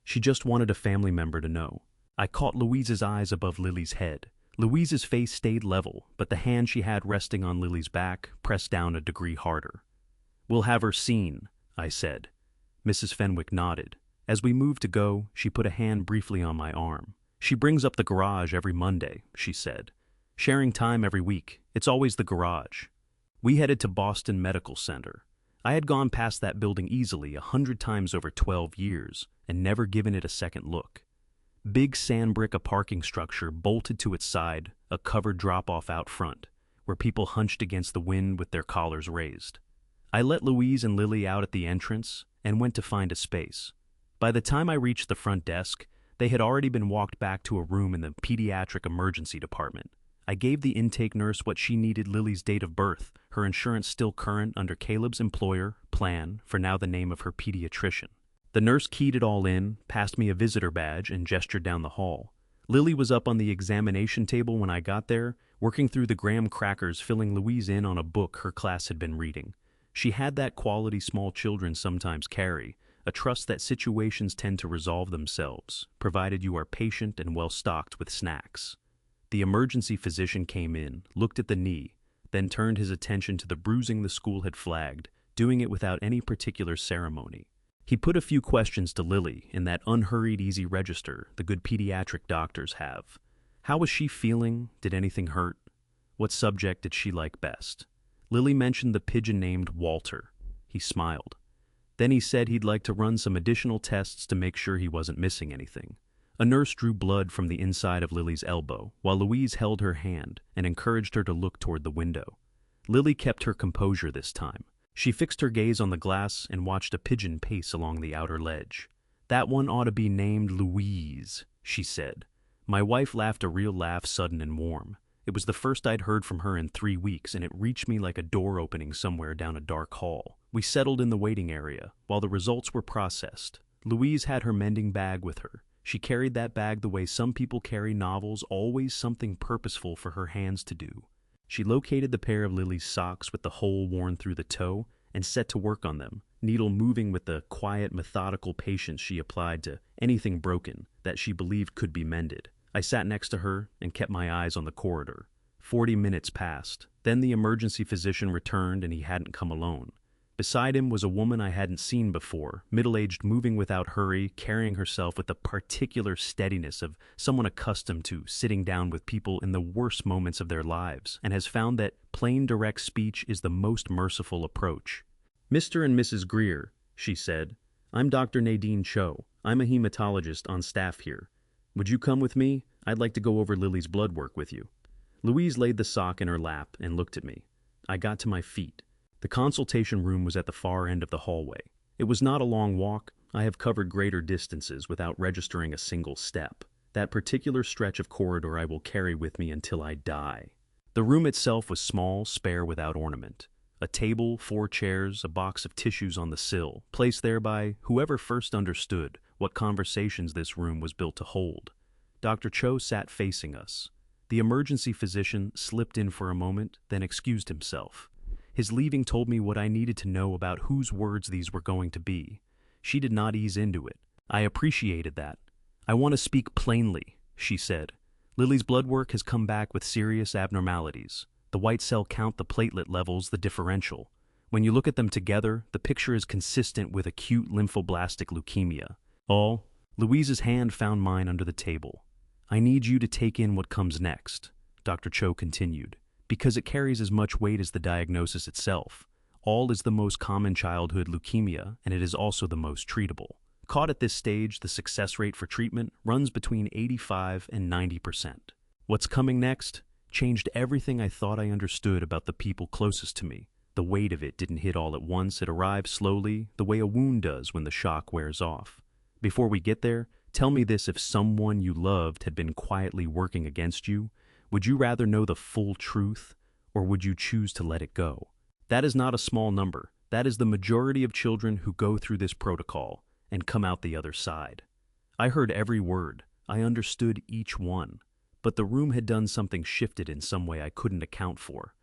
She just wanted a family member to know. I caught Louise's eyes above Lily's head. Louise's face stayed level, but the hand she had resting on Lily's back pressed down a degree harder. We'll have her seen, I said. Mrs. Fenwick nodded. As we moved to go, she put a hand briefly on my arm. She brings up the garage every Monday, she said. Sharing time every week. It's always the garage. We headed to Boston Medical Center. I had gone past that building easily 100 times over 12 years and never given it a second look. Big sand brick, a parking structure bolted to its side, a covered drop-off out front, where people hunched against the wind with their collars raised. I let Louise and Lily out at the entrance and went to find a space. By the time I reached the front desk, they had already been walked back to a room in the pediatric emergency department. I gave the intake nurse what she needed: Lily's date of birth, her insurance still current under Caleb's employer, Plan, for now the name of her pediatrician. The nurse keyed it all in, passed me a visitor badge, and gestured down the hall. Lily was up on the examination table when I got there, working through the graham crackers, filling Louise in on a book her class had been reading. She had that quality small children sometimes carry, a trust that situations tend to resolve themselves, provided you are patient and well-stocked with snacks. The emergency physician came in, looked at the knee, then turned his attention to the bruising the school had flagged, doing it without any particular ceremony. He put a few questions to Lily in that unhurried, easy register the good pediatric doctors have. How was she feeling? Did anything hurt? What subject did she like best? Lily mentioned the pigeon named Walter. He smiled. Then he said he'd like to run some additional tests to make sure he wasn't missing anything. A nurse drew blood from the inside of Lily's elbow, while Louise held her hand and encouraged her to look toward the window. Lily kept her composure this time. She fixed her gaze on the glass and watched a pigeon pace along the outer ledge. "That one ought to be named Louise," she said. My wife laughed a real laugh, sudden and warm. It was the first I'd heard from her in 3 weeks, and it reached me like a door opening somewhere down a dark hall. We settled in the waiting area, while the results were processed. Louise had her mending bag with her. She carried that bag the way some people carry novels, always something purposeful for her hands to do. She located the pair of Lily's socks with the hole worn through the toe and set to work on them, needle moving with the quiet, methodical patience she applied to anything broken that she believed could be mended. I sat next to her and kept my eyes on the corridor. 40 minutes passed. Then the emergency physician returned, and he hadn't come alone. Beside him was a woman I hadn't seen before, middle-aged, moving without hurry, carrying herself with the particular steadiness of someone accustomed to sitting down with people in the worst moments of their lives, and has found that plain, direct speech is the most merciful approach. "Mr. and Mrs. Greer," she said, "I'm Dr. Nadine Cho. I'm a hematologist on staff here. Would you come with me? I'd like to go over Lily's blood work with you." Louise laid the sock in her lap and looked at me. I got to my feet. The consultation room was at the far end of the hallway. It was not a long walk. I have covered greater distances without registering a single step. That particular stretch of corridor I will carry with me until I die. The room itself was small, spare, without ornament. A table, 4 chairs, a box of tissues on the sill, placed there by whoever first understood what conversations this room was built to hold. Dr. Cho sat facing us. The emergency physician slipped in for a moment, then excused himself. His leaving told me what I needed to know about whose words these were going to be. She did not ease into it. I appreciated that. "I want to speak plainly," she said. "Lily's blood work has come back with serious abnormalities. The white cell count, the platelet levels, the differential. When you look at them together, the picture is consistent with acute lymphoblastic leukemia. All." Louise's hand found mine under the table. "I need you to take in what comes next," Dr. Cho continued, "because it carries as much weight as the diagnosis itself. All is the most common childhood leukemia, and it is also the most treatable. Caught at this stage, the success rate for treatment runs between 85 and 90%. What's coming next changed everything I thought I understood about the people closest to me. The weight of it didn't hit all at once. It arrived slowly, the way a wound does when the shock wears off. Before we get there, tell me this: if someone you loved had been quietly working against you, would you rather know the full truth, or would you choose to let it go? That is not a small number. That is the majority of children who go through this protocol and come out the other side. I heard every word. I understood each one. But the room had done something, shifted in some way I couldn't account for.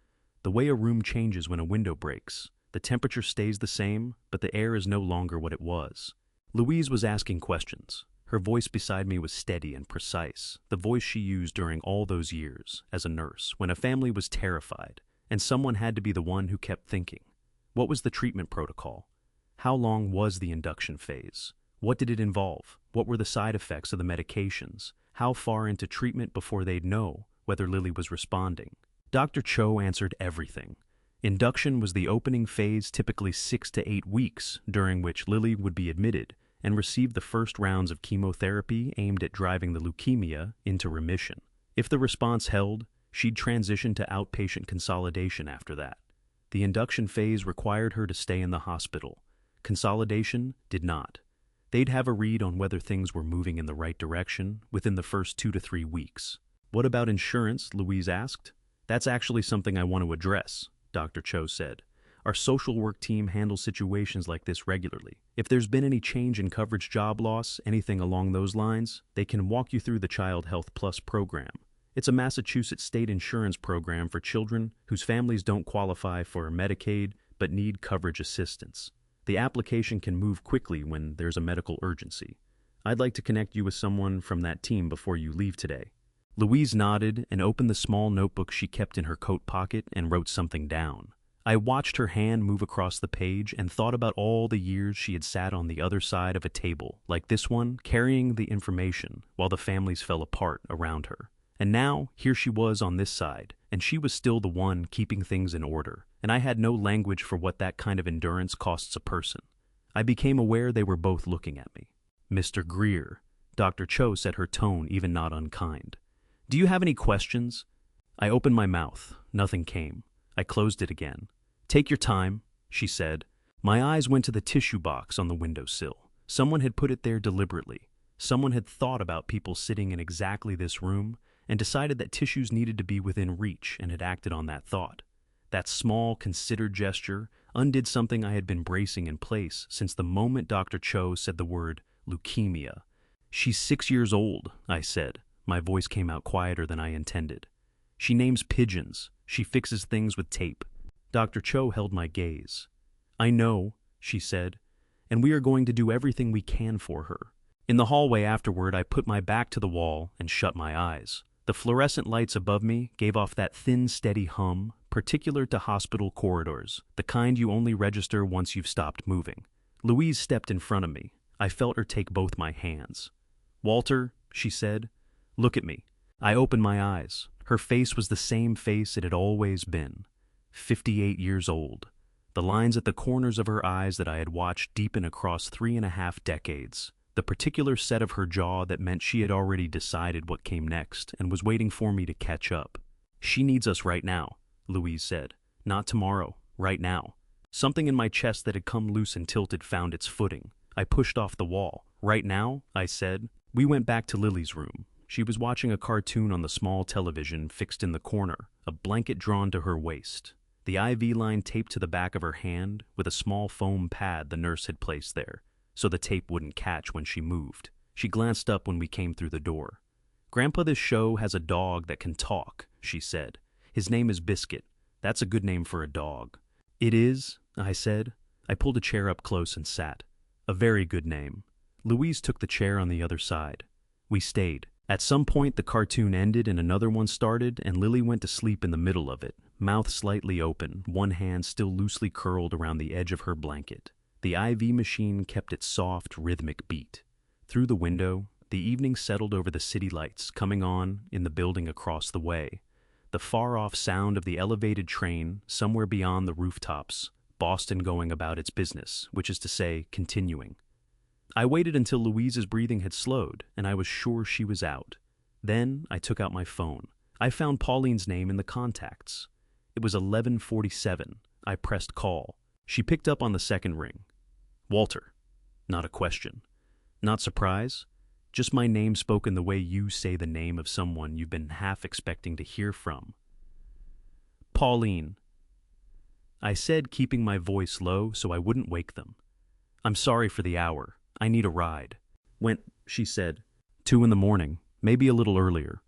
The way a room changes when a window breaks. The temperature stays the same, but the air is no longer what it was. Louise was asking questions. Her voice beside me was steady and precise, the voice she used during all those years as a nurse, when a family was terrified, and someone had to be the one who kept thinking. What was the treatment protocol? How long was the induction phase? What did it involve? What were the side effects of the medications? How far into treatment before they'd know whether Lily was responding? Dr. Cho answered everything. Induction was the opening phase, typically 6 to 8 weeks, during which Lily would be admitted and receive the first rounds of chemotherapy aimed at driving the leukemia into remission. If the response held, she'd transition to outpatient consolidation after that. The induction phase required her to stay in the hospital. Consolidation did not. They'd have a read on whether things were moving in the right direction within the first 2 to 3 weeks. "What about insurance?" Louise asked. "That's actually something I want to address," Dr. Cho said. "Our social work team handles situations like this regularly. If there's been any change in coverage, job loss, anything along those lines, they can walk you through the Child Health Plus program. It's a Massachusetts state insurance program for children whose families don't qualify for Medicaid but need coverage assistance. The application can move quickly when there's a medical urgency. I'd like to connect you with someone from that team before you leave today." Louise nodded and opened the small notebook she kept in her coat pocket and wrote something down. I watched her hand move across the page and thought about all the years she had sat on the other side of a table, like this one, carrying the information while the families fell apart around her. And now, here she was on this side, and she was still the one keeping things in order, and I had no language for what that kind of endurance costs a person. I became aware they were both looking at me. "Mr. Greer," Dr. Cho said, her tone even not unkind. "Do you have any questions?" I opened my mouth. Nothing came. I closed it again. "Take your time," she said. My eyes went to the tissue box on the windowsill. Someone had put it there deliberately. Someone had thought about people sitting in exactly this room and decided that tissues needed to be within reach and had acted on that thought. That small, considered gesture undid something I had been bracing in place since the moment Dr. Cho said the word leukemia. "She's 6 years old," I said. My voice came out quieter than I intended. "She names pigeons. She fixes things with tape." Dr. Cho held my gaze. "I know," she said, "and we are going to do everything we can for her." In the hallway afterward, I put my back to the wall and shut my eyes. The fluorescent lights above me gave off that thin, steady hum, particular to hospital corridors, the kind you only register once you've stopped moving. Louise stepped in front of me. I felt her take both my hands. "Walter," she said, "look at me." I opened my eyes. Her face was the same face it had always been. 58 years old. The lines at the corners of her eyes that I had watched deepen across 3.5 decades. The particular set of her jaw that meant she had already decided what came next and was waiting for me to catch up. "She needs us right now," Louise said. "Not tomorrow, right now." Something in my chest that had come loose and tilted found its footing. I pushed off the wall. "Right now?" I said. We went back to Lily's room. She was watching a cartoon on the small television fixed in the corner, a blanket drawn to her waist. The IV line taped to the back of her hand with a small foam pad the nurse had placed there, so the tape wouldn't catch when she moved. She glanced up when we came through the door. "Grandpa, this show has a dog that can talk," she said. "His name is Biscuit. That's a good name for a dog." "It is," I said. I pulled a chair up close and sat. "A very good name." Louise took the chair on the other side. We stayed. At some point, the cartoon ended and another one started, and Lily went to sleep in the middle of it, mouth slightly open, one hand still loosely curled around the edge of her blanket. The IV machine kept its soft, rhythmic beat. Through the window, the evening settled over the city lights coming on in the building across the way. The far-off sound of the elevated train somewhere beyond the rooftops, Boston going about its business, which is to say, continuing. I waited until Louise's breathing had slowed, and I was sure she was out. Then I took out my phone. I found Pauline's name in the contacts. It was 11:47. I pressed call. She picked up on the second ring. "Walter." Not a question. Not surprise. Just my name spoken the way you say the name of someone you've been half expecting to hear from. "Pauline," I said, keeping my voice low so I wouldn't wake them. "I'm sorry for the hour. I need a ride." "When?" she said. 2 in the morning, maybe a little earlier."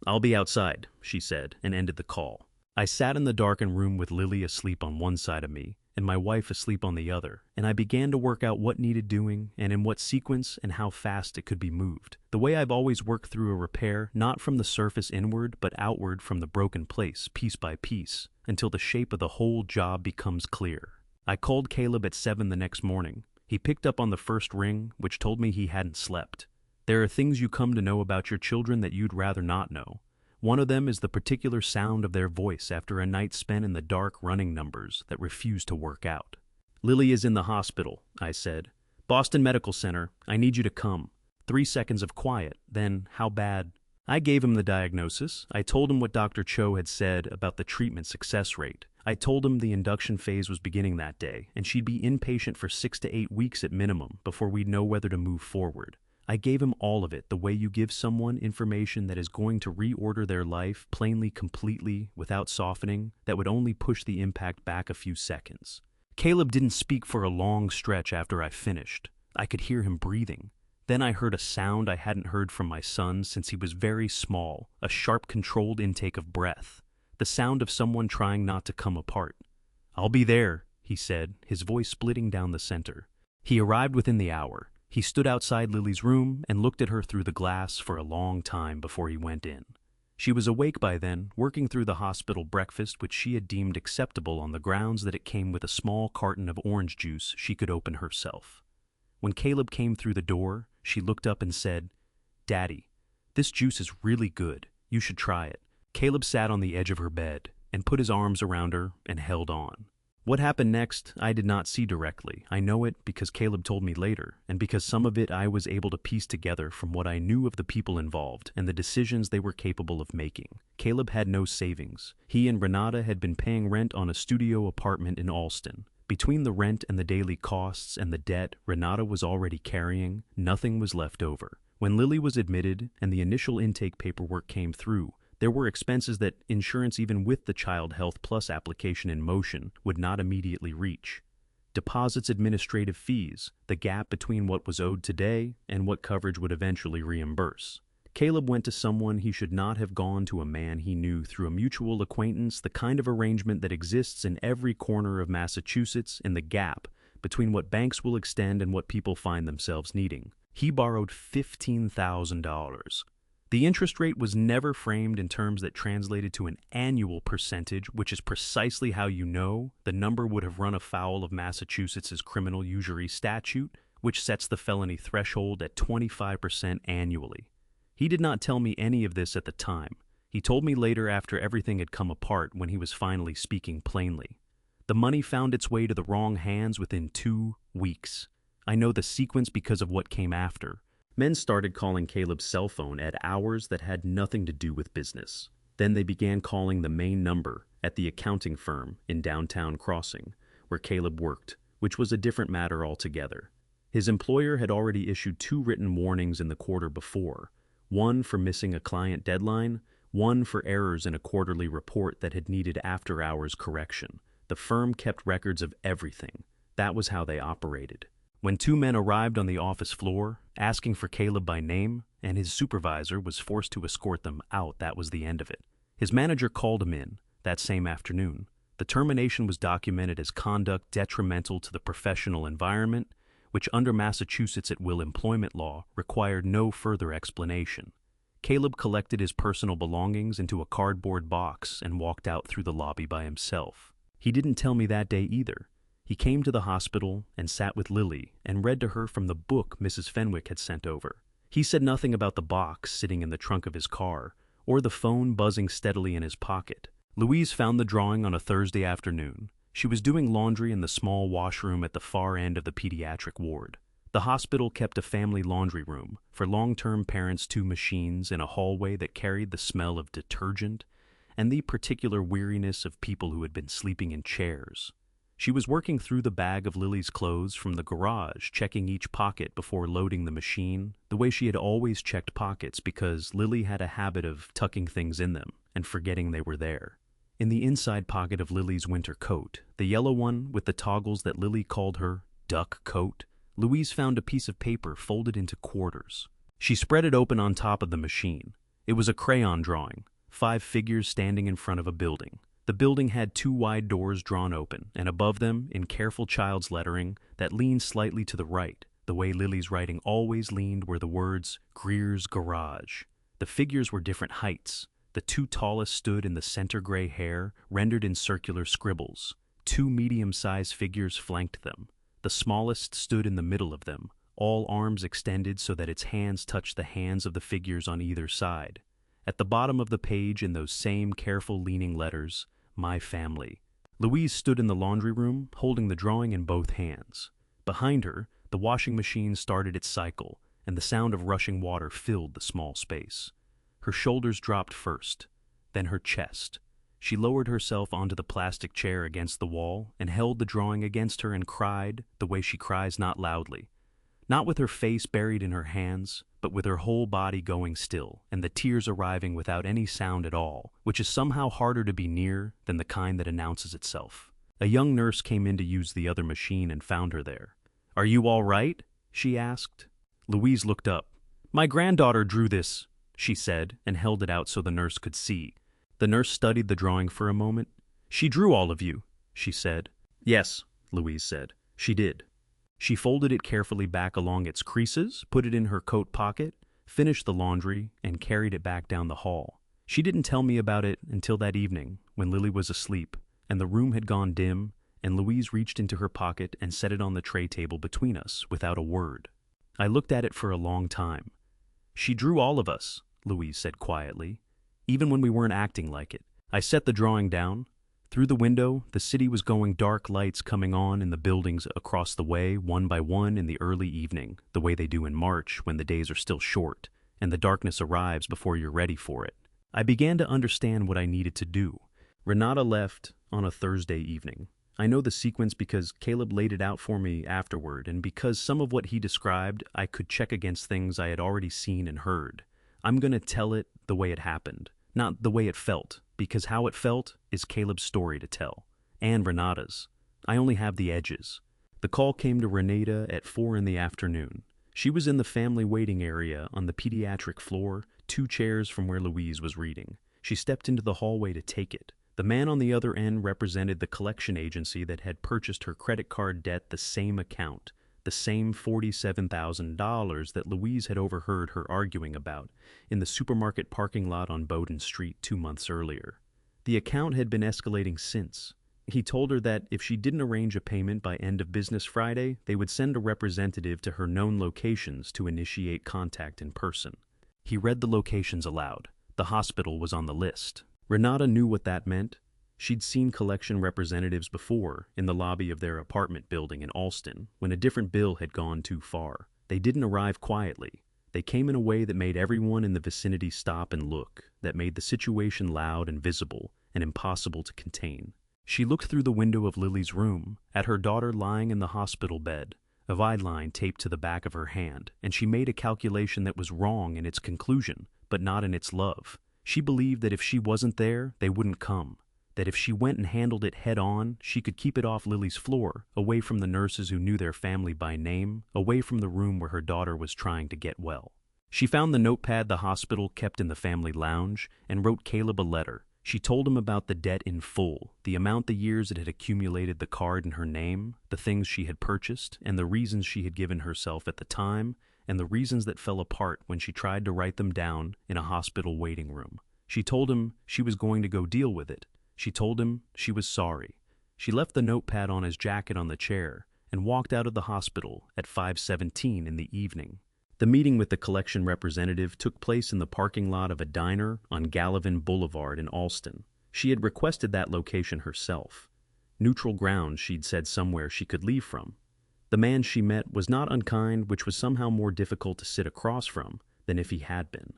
"I'll be outside," she said, and ended the call. I sat in the darkened room with Lily asleep on one side of me and my wife asleep on the other, and I began to work out what needed doing and in what sequence and how fast it could be moved. The way I've always worked through a repair, not from the surface inward, but outward from the broken place, piece by piece, until the shape of the whole job becomes clear. I called Caleb at 7 the next morning. He picked up on the first ring, which told me he hadn't slept. There are things you come to know about your children that you'd rather not know. One of them is the particular sound of their voice after a night spent in the dark running numbers that refuse to work out. "Lily is in the hospital," I said. "Boston Medical Center. I need you to come." 3 seconds of quiet, then, "How bad?" I gave him the diagnosis. I told him what Dr. Cho had said about the treatment success rate. I told him the induction phase was beginning that day, and she'd be inpatient for 6 to 8 weeks at minimum before we'd know whether to move forward. I gave him all of it, the way you give someone information that is going to reorder their life plainly, completely, without softening, that would only push the impact back a few seconds. Caleb didn't speak for a long stretch after I finished. I could hear him breathing. Then I heard a sound I hadn't heard from my son since he was very small, a sharp, controlled intake of breath. The sound of someone trying not to come apart. "I'll be there," he said, his voice splitting down the center. He arrived within the hour. He stood outside Lily's room and looked at her through the glass for a long time before he went in. She was awake by then, working through the hospital breakfast which she had deemed acceptable on the grounds that it came with a small carton of orange juice she could open herself. When Caleb came through the door, she looked up and said, "Daddy, this juice is really good. You should try it." Caleb sat on the edge of her bed and put his arms around her and held on. What happened next, I did not see directly. I know it because Caleb told me later, and because some of it I was able to piece together from what I knew of the people involved and the decisions they were capable of making. Caleb had no savings. He and Renata had been paying rent on a studio apartment in Alston. Between the rent and the daily costs and the debt Renata was already carrying, nothing was left over. When Lily was admitted and the initial intake paperwork came through, there were expenses that insurance, even with the Child Health Plus application in motion, would not immediately reach. Deposits, administrative fees, the gap between what was owed today and what coverage would eventually reimburse. Caleb went to someone he should not have gone to, a man he knew through a mutual acquaintance, the kind of arrangement that exists in every corner of Massachusetts, in the gap between what banks will extend and what people find themselves needing. He borrowed $15,000. The interest rate was never framed in terms that translated to an annual percentage, which is precisely how you know the number would have run afoul of Massachusetts's criminal usury statute, which sets the felony threshold at 25% annually. He did not tell me any of this at the time. He told me later, after everything had come apart, when he was finally speaking plainly. The money found its way to the wrong hands within 2 weeks. I know the sequence because of what came after. Men started calling Caleb's cell phone at hours that had nothing to do with business. Then they began calling the main number at the accounting firm in downtown Crossing, where Caleb worked, which was a different matter altogether. His employer had already issued 2 written warnings in the quarter before, one for missing a client deadline, one for errors in a quarterly report that had needed after-hours correction. The firm kept records of everything. That was how they operated. When 2 men arrived on the office floor, asking for Caleb by name, and his supervisor was forced to escort them out, that was the end of it. His manager called him in that same afternoon. The termination was documented as conduct detrimental to the professional environment, which under Massachusetts at-will employment law required no further explanation. Caleb collected his personal belongings into a cardboard box and walked out through the lobby by himself. He didn't tell me that day either. He came to the hospital and sat with Lily and read to her from the book Mrs. Fenwick had sent over. He said nothing about the box sitting in the trunk of his car or the phone buzzing steadily in his pocket. Louise found the drawing on a Thursday afternoon. She was doing laundry in the small washroom at the far end of the pediatric ward. The hospital kept a family laundry room for long-term parents, 2 machines in a hallway that carried the smell of detergent and the particular weariness of people who had been sleeping in chairs. She was working through the bag of Lily's clothes from the garage, checking each pocket before loading the machine, the way she had always checked pockets because Lily had a habit of tucking things in them and forgetting they were there. In the inside pocket of Lily's winter coat, the yellow one with the toggles that Lily called her duck coat, Louise found a piece of paper folded into quarters. She spread it open on top of the machine. It was a crayon drawing, 5 figures standing in front of a building. The building had 2 wide doors drawn open, and above them, in careful child's lettering that leaned slightly to the right, the way Lily's writing always leaned, were the words, "Greer's Garage." The figures were different heights. The 2 tallest stood in the center gray hair, rendered in circular scribbles. 2 medium-sized figures flanked them. The smallest stood in the middle of them, all arms extended so that its hands touched the hands of the figures on either side. At the bottom of the page, in those same careful leaning letters, "My Family." Louise stood in the laundry room, holding the drawing in both hands. Behind her, the washing machine started its cycle, and the sound of rushing water filled the small space. Her shoulders dropped first, then her chest. She lowered herself onto the plastic chair against the wall and held the drawing against her and cried the way she cries, not loudly, not with her face buried in her hands, but with her whole body going still, and the tears arriving without any sound at all, which is somehow harder to be near than the kind that announces itself. A young nurse came in to use the other machine and found her there. "Are you all right?" she asked. Louise looked up. "My granddaughter drew this," she said, and held it out so the nurse could see. The nurse studied the drawing for a moment. "She drew all of you," she said. "Yes," Louise said. She did. She folded it carefully back along its creases, put it in her coat pocket, finished the laundry, and carried it back down the hall. She didn't tell me about it until that evening, when Lily was asleep, and the room had gone dim, and Louise reached into her pocket and set it on the tray table between us, without a word. I looked at it for a long time. She drew all of us, Louise said quietly, even when we weren't acting like it. I set the drawing down. Through the window, the city was going dark, lights coming on in the buildings across the way, one by one in the early evening, the way they do in March when the days are still short, and the darkness arrives before you're ready for it. I began to understand what I needed to do. Renata left on a Thursday evening. I know the sequence because Caleb laid it out for me afterward, and because some of what he described I could check against things I had already seen and heard. I'm going to tell it the way it happened, not the way it felt, because how it felt is Caleb's story to tell, and Renata's. I only have the edges. The call came to Renata at 4 in the afternoon. She was in the family waiting area on the pediatric floor, 2 chairs from where Louise was reading. She stepped into the hallway to take it. The man on the other end represented the collection agency that had purchased her credit card debt, the same account, the same $47,000 that Louise had overheard her arguing about in the supermarket parking lot on Bowden Street 2 months earlier. The account had been escalating since. He told her that if she didn't arrange a payment by end of business Friday, they would send a representative to her known locations to initiate contact in person. He read the locations aloud. The hospital was on the list. Renata knew what that meant. She'd seen collection representatives before in the lobby of their apartment building in Alston when a different bill had gone too far. They didn't arrive quietly. They came in a way that made everyone in the vicinity stop and look, that made the situation loud and visible and impossible to contain. She looked through the window of Lily's room, at her daughter lying in the hospital bed, a line taped to the back of her hand, and she made a calculation that was wrong in its conclusion, but not in its love. She believed that if she wasn't there, they wouldn't come. That if she went and handled it head on, she could keep it off Lily's floor, away from the nurses who knew their family by name, away from the room where her daughter was trying to get well. She found the notepad the hospital kept in the family lounge and wrote Caleb a letter. She told him about the debt in full, the amount, the years it had accumulated, the card in her name, the things she had purchased, and the reasons she had given herself at the time, and the reasons that fell apart when she tried to write them down in a hospital waiting room. She told him she was going to go deal with it. She told him she was sorry. She left the notepad on his jacket on the chair and walked out of the hospital at 5:17 in the evening. The meeting with the collection representative took place in the parking lot of a diner on Gallivan Boulevard in Alston. She had requested that location herself. Neutral ground, she'd said, somewhere she could leave from. The man she met was not unkind, which was somehow more difficult to sit across from than if he had been.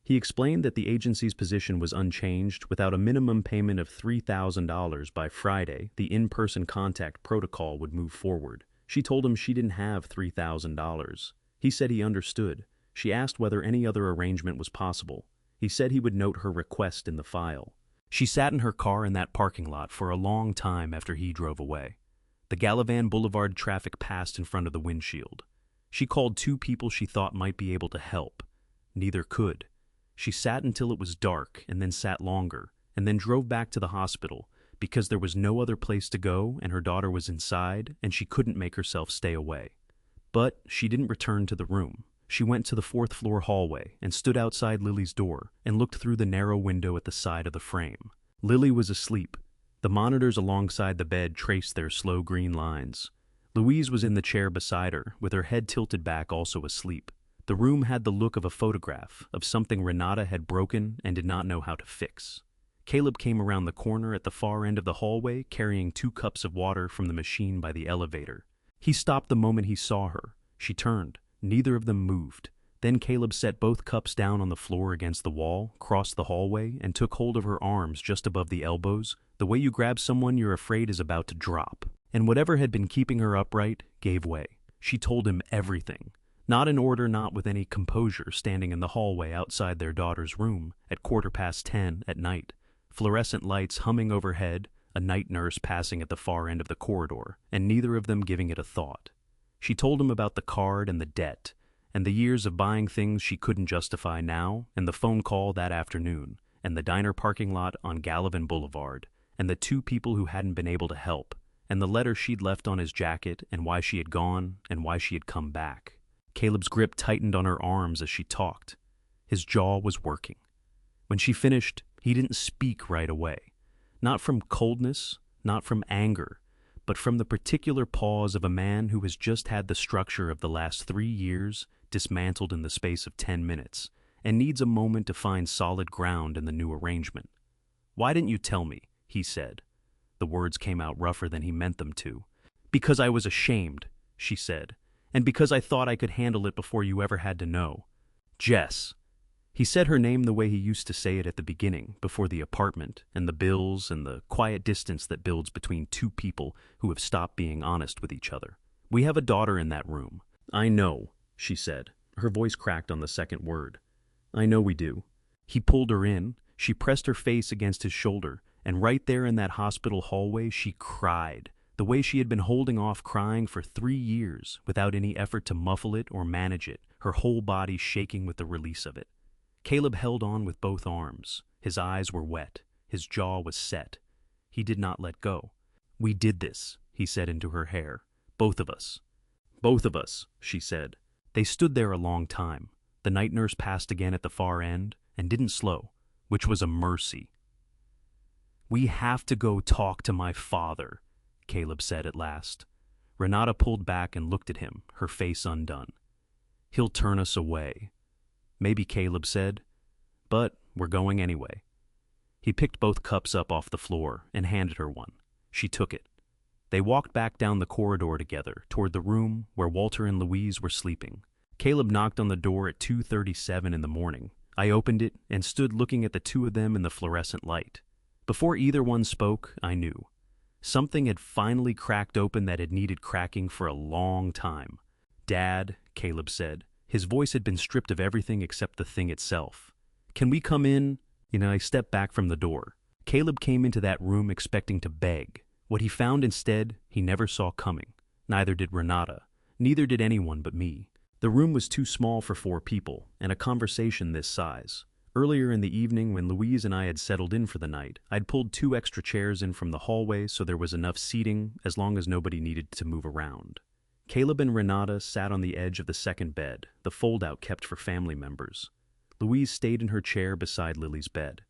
He explained that the agency's position was unchanged. Without a minimum payment of $3,000 by Friday, the in-person contact protocol would move forward. She told him she didn't have $3,000. He said he understood. She asked whether any other arrangement was possible. He said he would note her request in the file. She sat in her car in that parking lot for a long time after he drove away. The Gallivan Boulevard traffic passed in front of the windshield. She called 2 people she thought might be able to help. Neither could. She sat until it was dark, and then sat longer, and then drove back to the hospital because there was no other place to go and her daughter was inside and she couldn't make herself stay away. But she didn't return to the room. She went to the 4th floor hallway and stood outside Lily's door and looked through the narrow window at the side of the frame. Lily was asleep. The monitors alongside the bed traced their slow green lines. Louise was in the chair beside her, with her head tilted back, also asleep. The room had the look of a photograph of something Renata had broken and did not know how to fix. Caleb came around the corner at the far end of the hallway, carrying 2 cups of water from the machine by the elevator. He stopped the moment he saw her. She turned. Neither of them moved. Then Caleb set both cups down on the floor against the wall, crossed the hallway, and took hold of her arms just above the elbows, the way you grab someone you're afraid is about to drop. And whatever had been keeping her upright gave way. She told him everything. Not in order, not with any composure, standing in the hallway outside their daughter's room at 10:15 at night. Fluorescent lights humming overhead, a night nurse passing at the far end of the corridor, and neither of them giving it a thought. She told him about the card and the debt, and the years of buying things she couldn't justify now, and the phone call that afternoon, and the diner parking lot on Gallivan Boulevard, and the 2 people who hadn't been able to help, and the letter she'd left on his jacket, and why she had gone, and why she had come back. Caleb's grip tightened on her arms as she talked. His jaw was working. When she finished, he didn't speak right away. Not from coldness, not from anger, but from the particular pause of a man who has just had the structure of the last 3 years dismantled in the space of 10 minutes, and needs a moment to find solid ground in the new arrangement. "Why didn't you tell me?" he said. The words came out rougher than he meant them to. "Because I was ashamed," she said, "and because I thought I could handle it before you ever had to know. Jess." He said her name the way he used to say it at the beginning, before the apartment, and the bills, and the quiet distance that builds between two people who have stopped being honest with each other. "We have a daughter in that room." "I know," she said. Her voice cracked on the second word. "I know we do." He pulled her in. She pressed her face against his shoulder, and right there in that hospital hallway, she cried, the way she had been holding off crying for 3 years, without any effort to muffle it or manage it, her whole body shaking with the release of it. Caleb held on with both arms. His eyes were wet. His jaw was set. He did not let go. "We did this," he said into her hair. "Both of us." "Both of us," she said. They stood there a long time. The night nurse passed again at the far end, and didn't slow, which was a mercy. "We have to go talk to my father," Caleb said at last. Renata pulled back and looked at him, her face undone. "He'll turn us away." "Maybe," Caleb said, "but we're going anyway." He picked both cups up off the floor and handed her one. She took it. They walked back down the corridor together, toward the room where Walter and Louise were sleeping. Caleb knocked on the door at 2:37 in the morning. I opened it and stood looking at the two of them in the fluorescent light. Before either one spoke, I knew. Something had finally cracked open that had needed cracking for a long time. "Dad," Caleb said. His voice had been stripped of everything except the thing itself. "Can we come in?" I stepped back from the door. Caleb came into that room expecting to beg. What he found instead, he never saw coming. Neither did Renata. Neither did anyone but me. The room was too small for 4 people, and a conversation this size. Earlier in the evening, when Louise and I had settled in for the night, I'd pulled 2 extra chairs in from the hallway so there was enough seating as long as nobody needed to move around. Caleb and Renata sat on the edge of the second bed, the fold-out kept for family members. Louise stayed in her chair beside Lily's bed.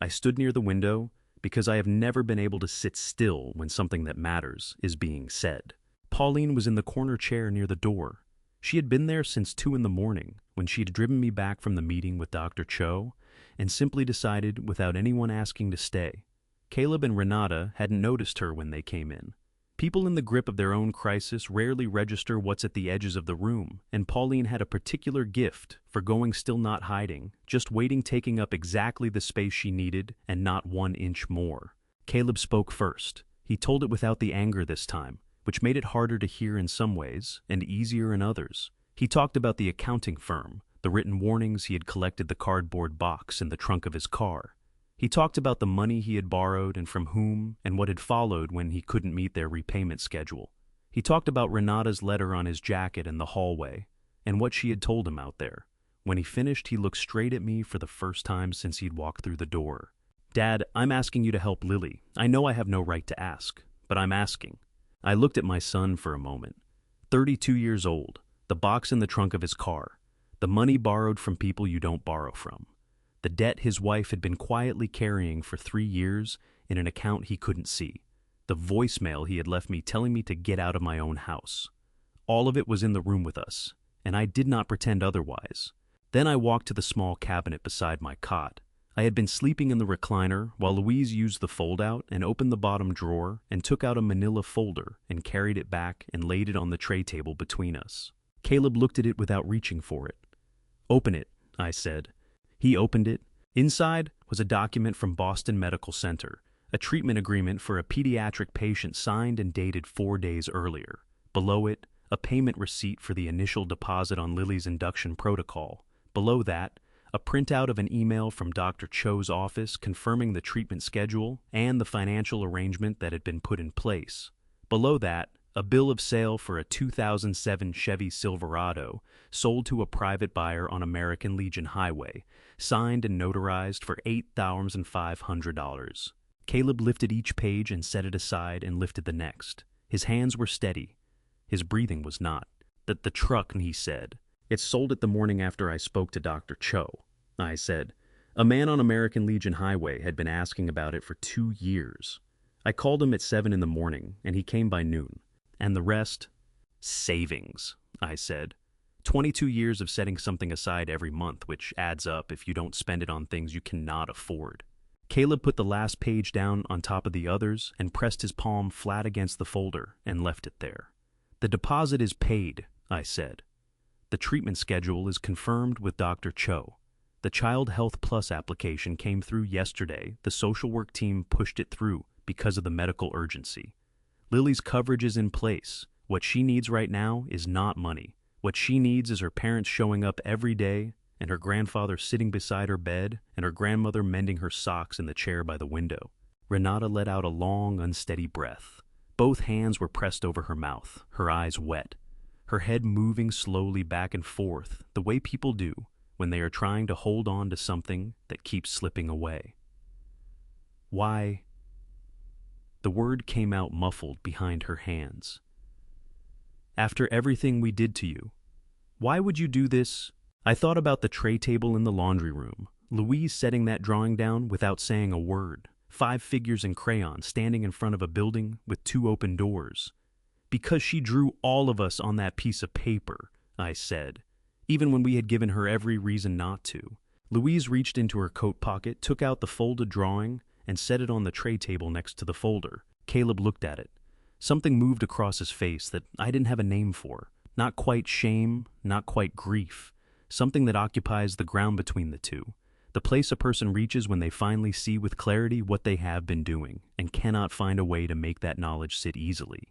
I stood near the window because I have never been able to sit still when something that matters is being said. Pauline was in the corner chair near the door. She had been there since 2 in the morning, when she had driven me back from the meeting with Dr. Cho, and simply decided, without anyone asking, to stay. Caleb and Renata hadn't noticed her when they came in. People in the grip of their own crisis rarely register what's at the edges of the room, and Pauline had a particular gift for going still, not hiding, just waiting, taking up exactly the space she needed and not 1 inch more. Caleb spoke first. He told it without the anger this time, which made it harder to hear in some ways and easier in others. He talked about the accounting firm, the written warnings he had collected, the cardboard box in the trunk of his car. He talked about the money he had borrowed and from whom, and what had followed when he couldn't meet their repayment schedule. He talked about Renata's letter on his jacket in the hallway, and what she had told him out there. When he finished, he looked straight at me for the first time since he'd walked through the door. "Dad, I'm asking you to help Lily. I know I have no right to ask, but I'm asking." I looked at my son for a moment. 32 years old, the box in the trunk of his car, the money borrowed from people you don't borrow from. The debt his wife had been quietly carrying for 3 years in an account he couldn't see. The voicemail he had left me telling me to get out of my own house. All of it was in the room with us, and I did not pretend otherwise. Then I walked to the small cabinet beside my cot. I had been sleeping in the recliner while Louise used the fold-out and opened the bottom drawer and took out a manila folder and carried it back and laid it on the tray table between us. Caleb looked at it without reaching for it. "Open it," I said. He opened it. Inside was a document from Boston Medical Center, a treatment agreement for a pediatric patient signed and dated 4 days earlier. Below it, a payment receipt for the initial deposit on Lily's induction protocol. Below that, a printout of an email from Dr. Cho's office confirming the treatment schedule and the financial arrangement that had been put in place. Below that, a bill of sale for a 2007 Chevy Silverado sold to a private buyer on American Legion Highway, signed and notarized for $8,500. Caleb lifted each page and set it aside and lifted the next. His hands were steady. His breathing was not. The truck, he said. It sold it the morning after I spoke to Dr. Cho. I said. A man on American Legion Highway had been asking about it for 2 years. I called him at 7 in the morning, and he came by noon. And the rest? Savings, I said. 22 years of setting something aside every month, which adds up if you don't spend it on things you cannot afford. Caleb put the last page down on top of the others and pressed his palm flat against the folder and left it there. The deposit is paid, I said. The treatment schedule is confirmed with Dr. Cho. The Child Health Plus application came through yesterday. The social work team pushed it through because of the medical urgency. Lily's coverage is in place. What she needs right now is not money. What she needs is her parents showing up every day, and her grandfather sitting beside her bed, and her grandmother mending her socks in the chair by the window. Renata let out a long, unsteady breath. Both hands were pressed over her mouth, her eyes wet, her head moving slowly back and forth, the way people do when they are trying to hold on to something that keeps slipping away. Why? The word came out muffled behind her hands. After everything we did to you, why would you do this? I thought about the tray table in the laundry room, Louise setting that drawing down without saying a word, 5 figures in crayon standing in front of a building with 2 open doors. Because she drew all of us on that piece of paper, I said, even when we had given her every reason not to. Louise reached into her coat pocket, took out the folded drawing, and set it on the tray table next to the folder. Caleb looked at it. Something moved across his face that I didn't have a name for. Not quite shame, not quite grief. Something that occupies the ground between the two. The place a person reaches when they finally see with clarity what they have been doing and cannot find a way to make that knowledge sit easily.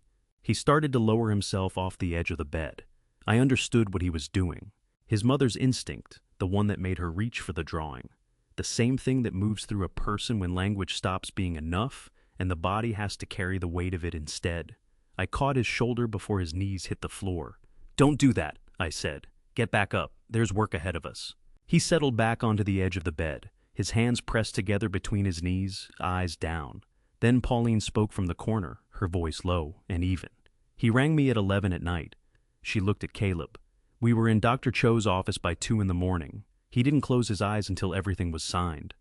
He started to lower himself off the edge of the bed. I understood what he was doing. His mother's instinct, the one that made her reach for the drawing. The same thing that moves through a person when language stops being enough and the body has to carry the weight of it instead. I caught his shoulder before his knees hit the floor. "Don't do that," I said. "Get back up. There's work ahead of us." He settled back onto the edge of the bed, his hands pressed together between his knees, eyes down. Then Pauline spoke from the corner, her voice low and even. "He rang me at 11 at night." She looked at Caleb. "We were in Dr. Cho's office by 2 in the morning. He didn't close his eyes until everything was signed."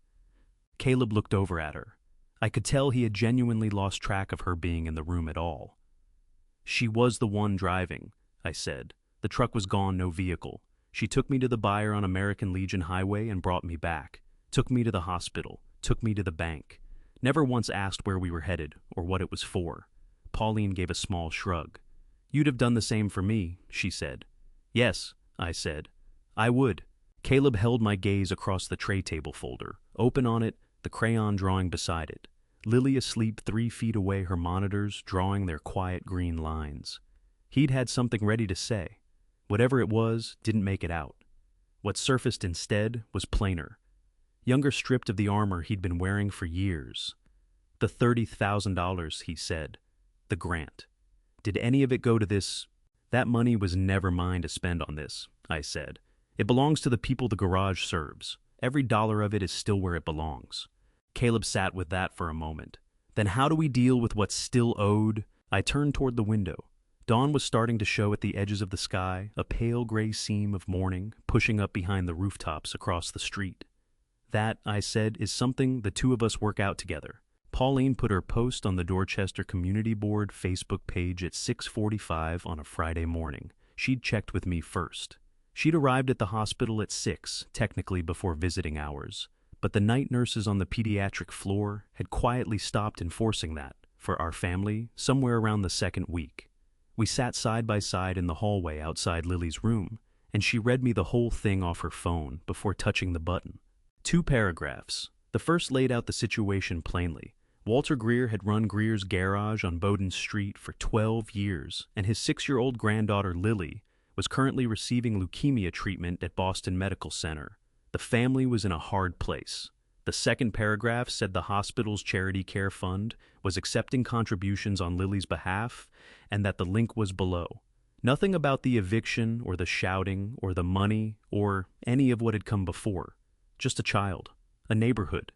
Caleb looked over at her. I could tell he had genuinely lost track of her being in the room at all. "She was the one driving," I said. "The truck was gone, no vehicle. She took me to the buyer on American Legion Highway and brought me back. Took me to the hospital. Took me to the bank. Never once asked where we were headed or what it was for." Pauline gave a small shrug. "You'd have done the same for me," she said. "Yes," I said. "I would." Caleb held my gaze across the tray table folder, open on it, the crayon drawing beside it. Lily asleep 3 feet away, her monitors drawing their quiet green lines. He'd had something ready to say. Whatever it was didn't make it out. What surfaced instead was plainer. Younger stripped of the armor he'd been wearing for years. "The $30,000, he said. "The grant. Did any of it go to this?" "That money was never mine to spend on this," I said. "It belongs to the people the garage serves. Every dollar of it is still where it belongs." Caleb sat with that for a moment. "Then how do we deal with what's still owed?" I turned toward the window. Dawn was starting to show at the edges of the sky, a pale gray seam of morning pushing up behind the rooftops across the street. "That," I said, "is something the two of us work out together." Pauline put her post on the Dorchester Community Board Facebook page at 6:45 on a Friday morning. She'd checked with me first. She'd arrived at the hospital at 6, technically before visiting hours, but the night nurses on the pediatric floor had quietly stopped enforcing that, for our family, somewhere around the 2nd week. We sat side by side in the hallway outside Lily's room, and she read me the whole thing off her phone before touching the button. 2 paragraphs. The first laid out the situation plainly. Walter Greer had run Greer's Garage on Bowden Street for 12 years, and his 6-year-old granddaughter Lily was currently receiving leukemia treatment at Boston Medical Center. The family was in a hard place. The second paragraph said the hospital's charity care fund was accepting contributions on Lily's behalf and that the link was below. Nothing about the eviction or the shouting or the money or any of what had come before. Just a child, a neighborhood.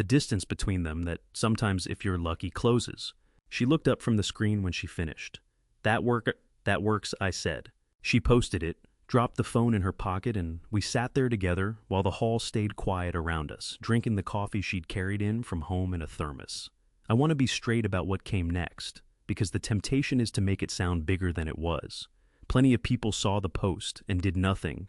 the distance between them that sometimes, if you're lucky, closes. She looked up from the screen when she finished. That works, I said. She posted it, dropped the phone in her pocket, and we sat there together while the hall stayed quiet around us, drinking the coffee she'd carried in from home in a thermos. I want to be straight about what came next, because the temptation is to make it sound bigger than it was. Plenty of people saw the post and did nothing,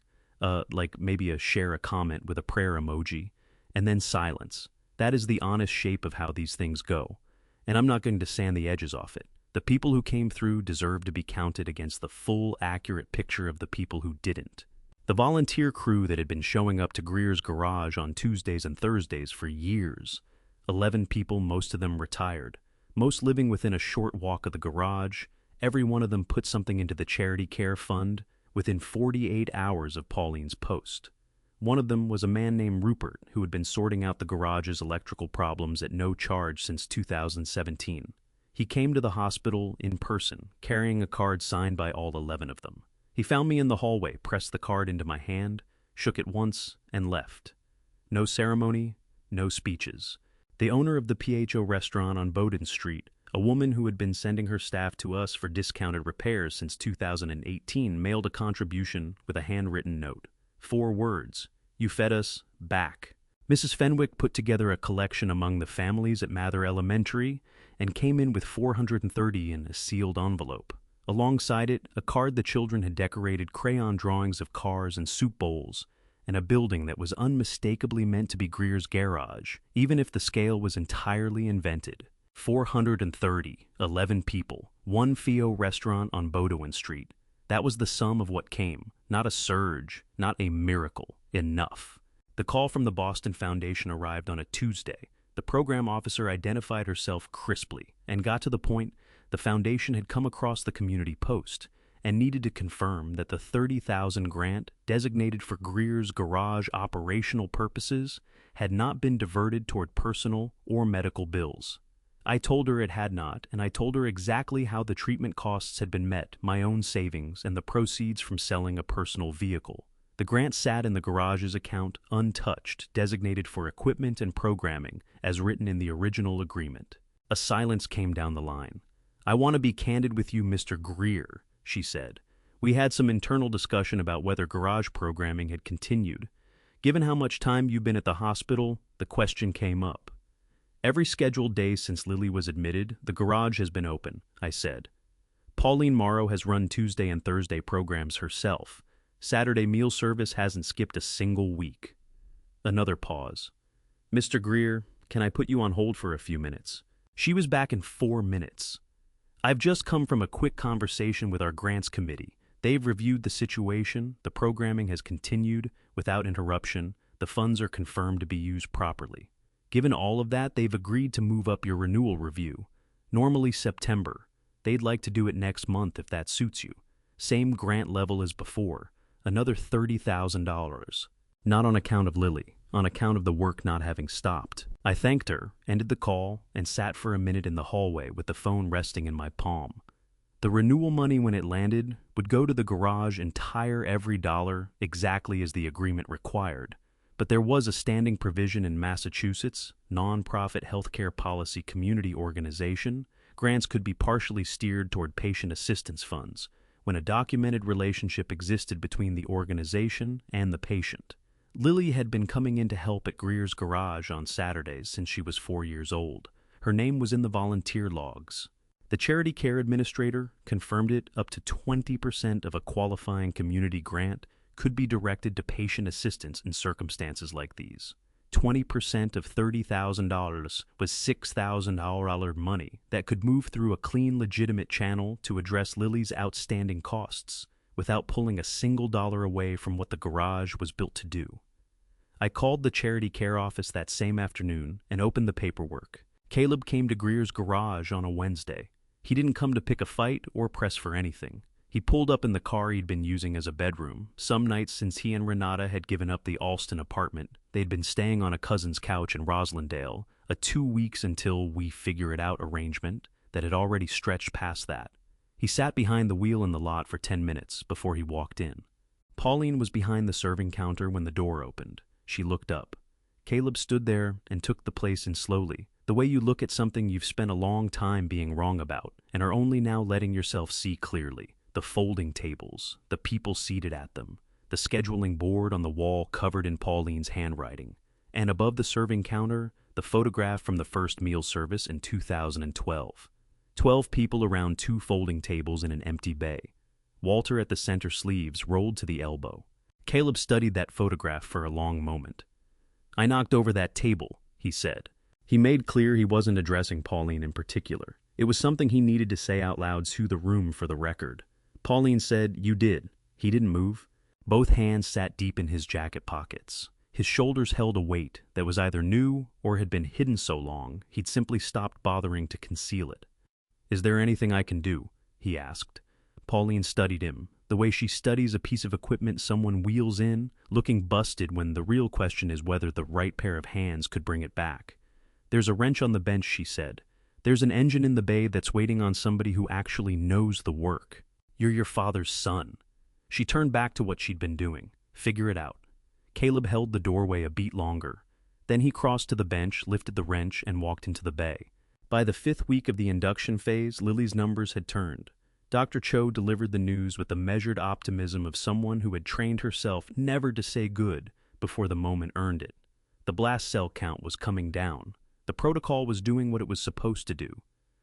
like maybe share a comment with a prayer emoji, and then silence. That is the honest shape of how these things go, and I'm not going to sand the edges off it. The people who came through deserve to be counted against the full, accurate picture of the people who didn't. The volunteer crew that had been showing up to Greer's garage on Tuesdays and Thursdays for years. 11 people, most of them retired. Most living within a short walk of the garage. Every one of them put something into the charity care fund within 48 hours of Pauline's post. One of them was a man named Rupert, who had been sorting out the garage's electrical problems at no charge since 2017. He came to the hospital in person, carrying a card signed by all 11 of them. He found me in the hallway, pressed the card into my hand, shook it once, and left. No ceremony, no speeches. The owner of the PHO restaurant on Bowden Street, a woman who had been sending her staff to us for discounted repairs since 2018, mailed a contribution with a handwritten note. 4 words: "You fed us, back." Mrs. Fenwick put together a collection among the families at Mather Elementary and came in with $430 in a sealed envelope. Alongside it, a card the children had decorated crayon drawings of cars and soup bowls, and a building that was unmistakably meant to be Greer's garage, even if the scale was entirely invented. 430, 11 people, one Fio restaurant on Bowdoin Street. That was the sum of what came, not a surge, not a miracle, enough. The call from the Boston Foundation arrived on a Tuesday. The program officer identified herself crisply and got to the point. The foundation had come across the community post and needed to confirm that the $30,000 grant designated for Greer's garage operational purposes had not been diverted toward personal or medical bills. I told her it had not, and I told her exactly how the treatment costs had been met, my own savings, and the proceeds from selling a personal vehicle. The grant sat in the garage's account untouched, designated for equipment and programming, as written in the original agreement. A silence came down the line. "I want to be candid with you, Mr. Greer," she said. "We had some internal discussion about whether garage programming had continued. Given how much time you've been at the hospital, the question came up." "Every scheduled day since Lily was admitted, the garage has been open," I said. "Pauline Morrow has run Tuesday and Thursday programs herself. Saturday meal service hasn't skipped a single week." Another pause. "Mr. Greer, can I put you on hold for a few minutes?" She was back in 4 minutes. "I've just come from a quick conversation with our grants committee. They've reviewed the situation, the programming has continued without interruption, the funds are confirmed to be used properly. Given all of that, they've agreed to move up your renewal review. Normally September. They'd like to do it next month if that suits you. Same grant level as before. Another $30,000. Not on account of Lily, on account of the work not having stopped." I thanked her, ended the call, and sat for a minute in the hallway with the phone resting in my palm. The renewal money, when it landed, would go to the garage entire every dollar, exactly as the agreement required. But there was a standing provision in Massachusetts, nonprofit healthcare policy community organization. Grants could be partially steered toward patient assistance funds when a documented relationship existed between the organization and the patient. Lily had been coming in to help at Greer's garage on Saturdays since she was 4 years old. Her name was in the volunteer logs. The charity care administrator confirmed it. Up to 20% of a qualifying community grant could be directed to patient assistance in circumstances like these. 20% of $30,000 was $6,000 money that could move through a clean, legitimate channel to address Lily's outstanding costs without pulling a single dollar away from what the garage was built to do. I called the charity care office that same afternoon and opened the paperwork. Caleb came to Greer's garage on a Wednesday. He didn't come to pick a fight or press for anything. He pulled up in the car he'd been using as a bedroom. Some nights since he and Renata had given up the Alston apartment, they'd been staying on a cousin's couch in Roslindale, a 2 weeks until we figure it out arrangement that had already stretched past that. He sat behind the wheel in the lot for 10 minutes before he walked in. Pauline was behind the serving counter when the door opened. She looked up. Caleb stood there and took the place in slowly, the way you look at something you've spent a long time being wrong about and are only now letting yourself see clearly. The folding tables, the people seated at them, the scheduling board on the wall covered in Pauline's handwriting, and above the serving counter, the photograph from the first meal service in 2012. 12 people around 2 folding tables in an empty bay. Walter at the center, sleeves rolled to the elbow. Caleb studied that photograph for a long moment. "I knocked over that table," he said. He made clear he wasn't addressing Pauline in particular. It was something he needed to say out loud to the room for the record. Pauline said, "You did." He didn't move. Both hands sat deep in his jacket pockets. His shoulders held a weight that was either new or had been hidden so long he'd simply stopped bothering to conceal it. "Is there anything I can do?" he asked. Pauline studied him, the way she studies a piece of equipment someone wheels in, looking busted when the real question is whether the right pair of hands could bring it back. "There's a wrench on the bench," she said. "There's an engine in the bay that's waiting on somebody who actually knows the work. You're your father's son." She turned back to what she'd been doing. Figure it out. Caleb held the doorway a beat longer. Then he crossed to the bench, lifted the wrench, and walked into the bay. By the 5th week of the induction phase, Lily's numbers had turned. Dr. Cho delivered the news with the measured optimism of someone who had trained herself never to say good before the moment earned it. The blast cell count was coming down. The protocol was doing what it was supposed to do.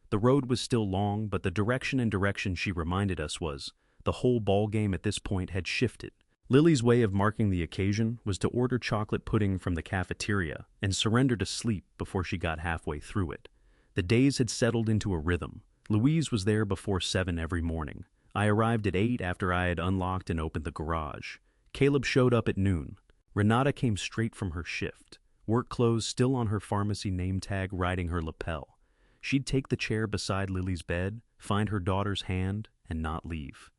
The road was still long, but the direction she reminded us was, the whole ballgame at this point had shifted. Lily's way of marking the occasion was to order chocolate pudding from the cafeteria and surrender to sleep before she got halfway through it. The days had settled into a rhythm. Louise was there before 7 every morning. I arrived at 8 after I had unlocked and opened the garage. Caleb showed up at noon. Renata came straight from her shift, work clothes still on her pharmacy name tag riding her lapel. She'd take the chair beside Lily's bed, find her daughter's hand, and not leave.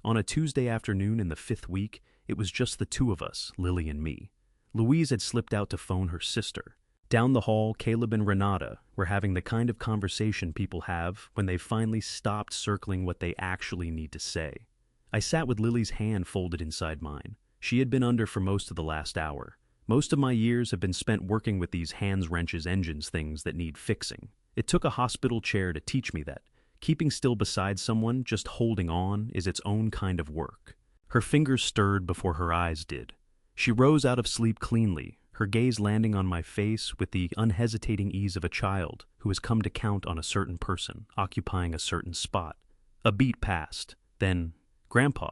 On a Tuesday afternoon in the 5th week, it was just the 2 of us, Lily and me. Louise had slipped out to phone her sister. Down the hall, Caleb and Renata were having the kind of conversation people have when they've finally stopped circling what they actually need to say. I sat with Lily's hand folded inside mine. She had been under for most of the last hour. Most of my years have been spent working with these hands, wrenches, engines, things that need fixing. It took a hospital chair to teach me that keeping still beside someone, just holding on, is its own kind of work. Her fingers stirred before her eyes did. She rose out of sleep cleanly, her gaze landing on my face with the unhesitating ease of a child who has come to count on a certain person, occupying a certain spot. A beat passed. Then, "Grandpa."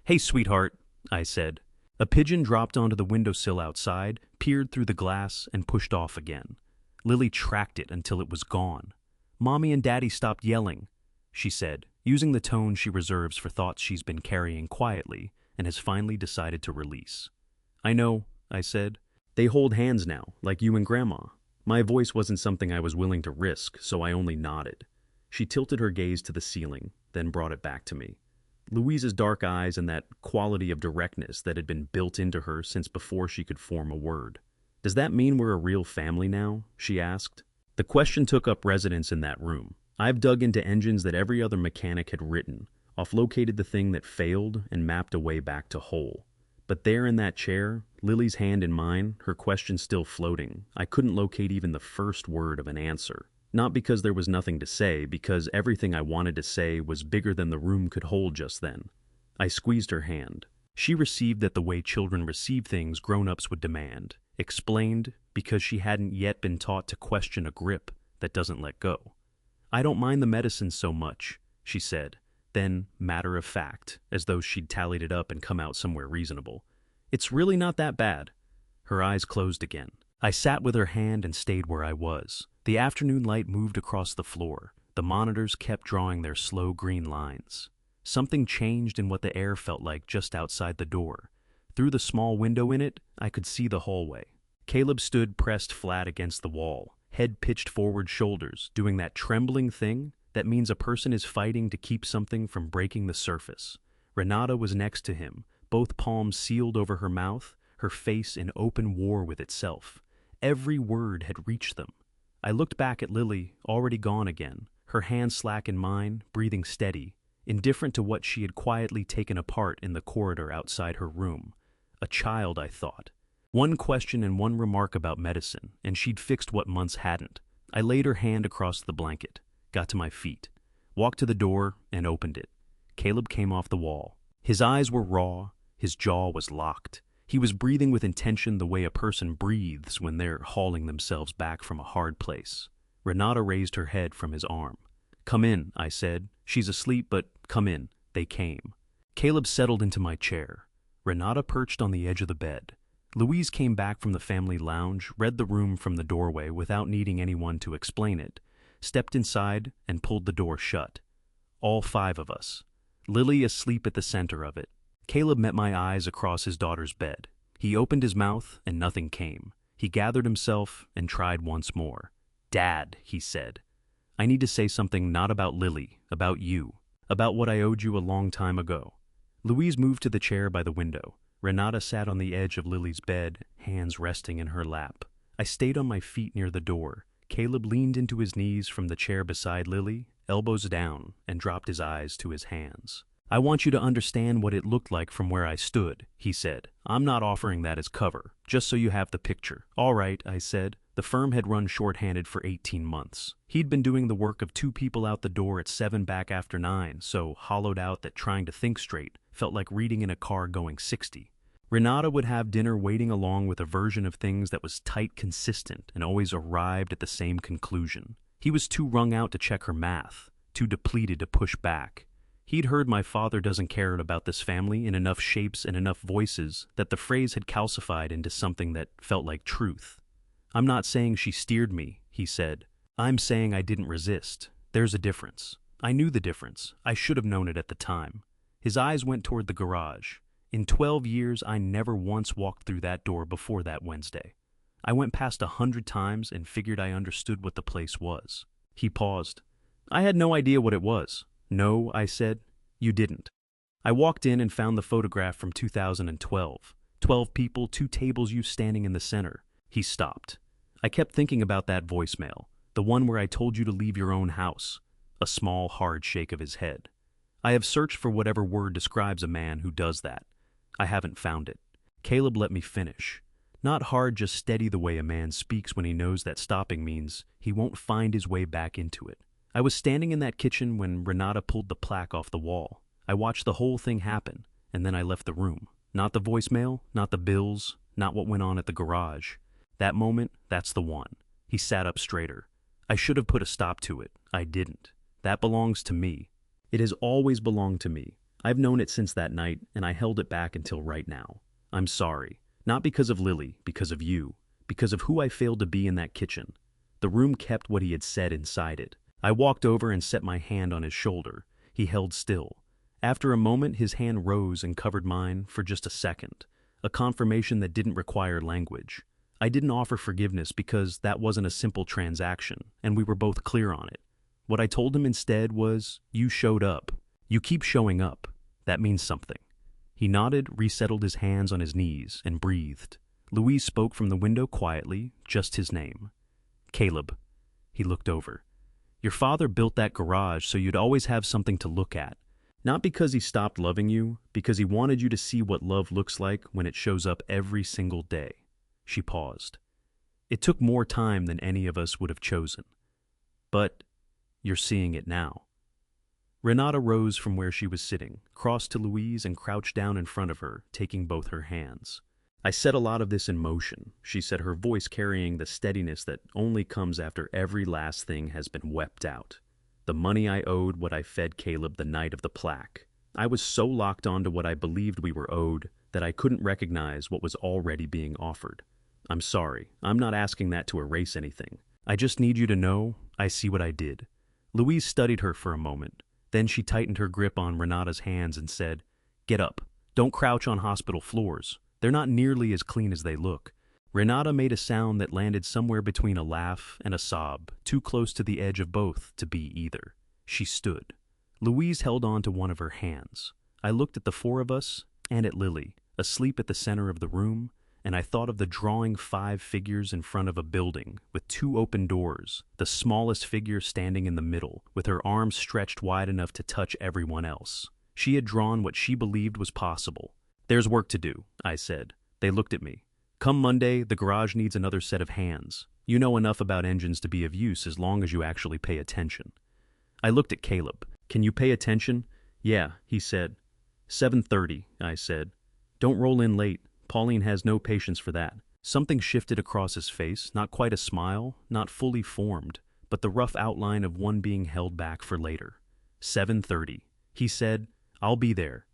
"Hey, sweetheart," I said. A pigeon dropped onto the windowsill outside, peered through the glass, and pushed off again. Lily tracked it until it was gone. "Mommy and Daddy stopped yelling," she said, using the tone she reserves for thoughts she's been carrying quietly and has finally decided to release. "I know," I said. "They hold hands now, like you and Grandma." My voice wasn't something I was willing to risk, so I only nodded. She tilted her gaze to the ceiling, then brought it back to me. Louise's dark eyes and that quality of directness that had been built into her since before she could form a word. "Does that mean we're a real family now?" she asked. The question took up residence in that room. I've dug into engines that every other mechanic had written, off-located the thing that failed, and mapped a way back to whole. But there in that chair, Lily's hand in mine, her question still floating, I couldn't locate even the first word of an answer. Not because there was nothing to say, because everything I wanted to say was bigger than the room could hold just then. I squeezed her hand. She received that the way children receive things grown-ups would demand. Explained because she hadn't yet been taught to question a grip that doesn't let go. "I don't mind the medicine so much," she said. Then, matter of fact, as though she'd tallied it up and come out somewhere reasonable. "It's really not that bad." Her eyes closed again. I sat with her hand and stayed where I was. The afternoon light moved across the floor. The monitors kept drawing their slow green lines. Something changed in what the air felt like just outside the door. Through the small window in it, I could see the hallway. Caleb stood pressed flat against the wall, head pitched forward, shoulders, doing that trembling thing that means a person is fighting to keep something from breaking the surface. Renata was next to him, both palms sealed over her mouth, her face in open war with itself. Every word had reached them. I looked back at Lily, already gone again, her hand slack in mine, breathing steady, indifferent to what she had quietly taken apart in the corridor outside her room. A child, I thought. One question and one remark about medicine, and she'd fixed what months hadn't. I laid her hand across the blanket, got to my feet, walked to the door, and opened it. Caleb came off the wall. His eyes were raw, his jaw was locked. He was breathing with intention the way a person breathes when they're hauling themselves back from a hard place. Renata raised her head from his arm. "Come in," I said. "She's asleep, but come in." They came. Caleb settled into my chair. Renata perched on the edge of the bed. Louise came back from the family lounge, read the room from the doorway without needing anyone to explain it, stepped inside, and pulled the door shut. All 5 of us. Lily asleep at the center of it. Caleb met my eyes across his daughter's bed. He opened his mouth, and nothing came. He gathered himself and tried once more. "Dad," he said, "I need to say something not about Lily, about you, about what I owed you a long time ago." Louise moved to the chair by the window. Renata sat on the edge of Lily's bed, hands resting in her lap. I stayed on my feet near the door. Caleb leaned into his knees from the chair beside Lily, elbows down, and dropped his eyes to his hands. "I want you to understand what it looked like from where I stood," he said. "I'm not offering that as cover, just so you have the picture." "All right," I said. The firm had run short-handed for 18 months. He'd been doing the work of 2 people out the door at 7 back after 9, so hollowed out that trying to think straight felt like reading in a car going 60. Renata would have dinner waiting along with a version of things that was tight consistent and always arrived at the same conclusion. He was too wrung out to check her math, too depleted to push back. He'd heard my father doesn't care about this family in enough shapes and enough voices that the phrase had calcified into something that felt like truth. "I'm not saying she steered me," he said. "I'm saying I didn't resist. There's a difference. I knew the difference. I should have known it at the time." His eyes went toward the garage. "In 12 years, I never once walked through that door before that Wednesday. I went past 100 times and figured I understood what the place was." He paused. "I had no idea what it was." "No," I said, "you didn't. I walked in and found the photograph from 2012. 12 people, 2 tables, you standing in the center." He stopped. "I kept thinking about that voicemail, the one where I told you to leave your own house." A small, hard shake of his head. "I have searched for whatever word describes a man who does that. I haven't found it." Caleb let me finish. Not hard, just steady, the way a man speaks when he knows that stopping means he won't find his way back into it. "I was standing in that kitchen when Renata pulled the plaque off the wall. I watched the whole thing happen, and then I left the room. Not the voicemail, not the bills, not what went on at the garage. That moment, that's the one." He sat up straighter. "I should have put a stop to it. I didn't. That belongs to me. It has always belonged to me. I've known it since that night, and I held it back until right now. I'm sorry. Not because of Lily, because of you. Because of who I failed to be in that kitchen." The room kept what he had said inside it. I walked over and set my hand on his shoulder. He held still. After a moment, his hand rose and covered mine for just a second, a confirmation that didn't require language. I didn't offer forgiveness because that wasn't a simple transaction, and we were both clear on it. What I told him instead was, "You showed up. You keep showing up. That means something." He nodded, resettled his hands on his knees, and breathed. Louise spoke from the window quietly, just his name. "Caleb." He looked over. "Your father built that garage so you'd always have something to look at. Not because he stopped loving you, because he wanted you to see what love looks like when it shows up every single day." She paused. "It took more time than any of us would have chosen. But you're seeing it now." Renata rose from where she was sitting, crossed to Louise, and crouched down in front of her, taking both her hands. "I set a lot of this in motion," she said, her voice carrying the steadiness that only comes after every last thing has been wept out. "The money I owed, what I fed Caleb the night of the plaque. I was so locked onto what I believed we were owed that I couldn't recognize what was already being offered. I'm sorry. I'm not asking that to erase anything. I just need you to know I see what I did." Louise studied her for a moment. Then she tightened her grip on Renata's hands and said, "Get up. Don't crouch on hospital floors. They're not nearly as clean as they look." Renata made a sound that landed somewhere between a laugh and a sob, too close to the edge of both to be either. She stood. Louise held on to one of her hands. I looked at the 4 of us and at Lily, asleep at the center of the room, and I thought of the drawing 5 figures in front of a building with 2 open doors, the smallest figure standing in the middle, with her arms stretched wide enough to touch everyone else. She had drawn what she believed was possible. "There's work to do," I said. They looked at me. Come Monday, the garage needs another set of hands. You know enough about engines to be of use as long as you actually pay attention. I looked at Caleb. Can you pay attention? Yeah, he said. 7:30, I said. Don't roll in late. Pauline has no patience for that. Something shifted across his face, not quite a smile, not fully formed, but the rough outline of one being held back for later. 7:30. He said, I'll be there.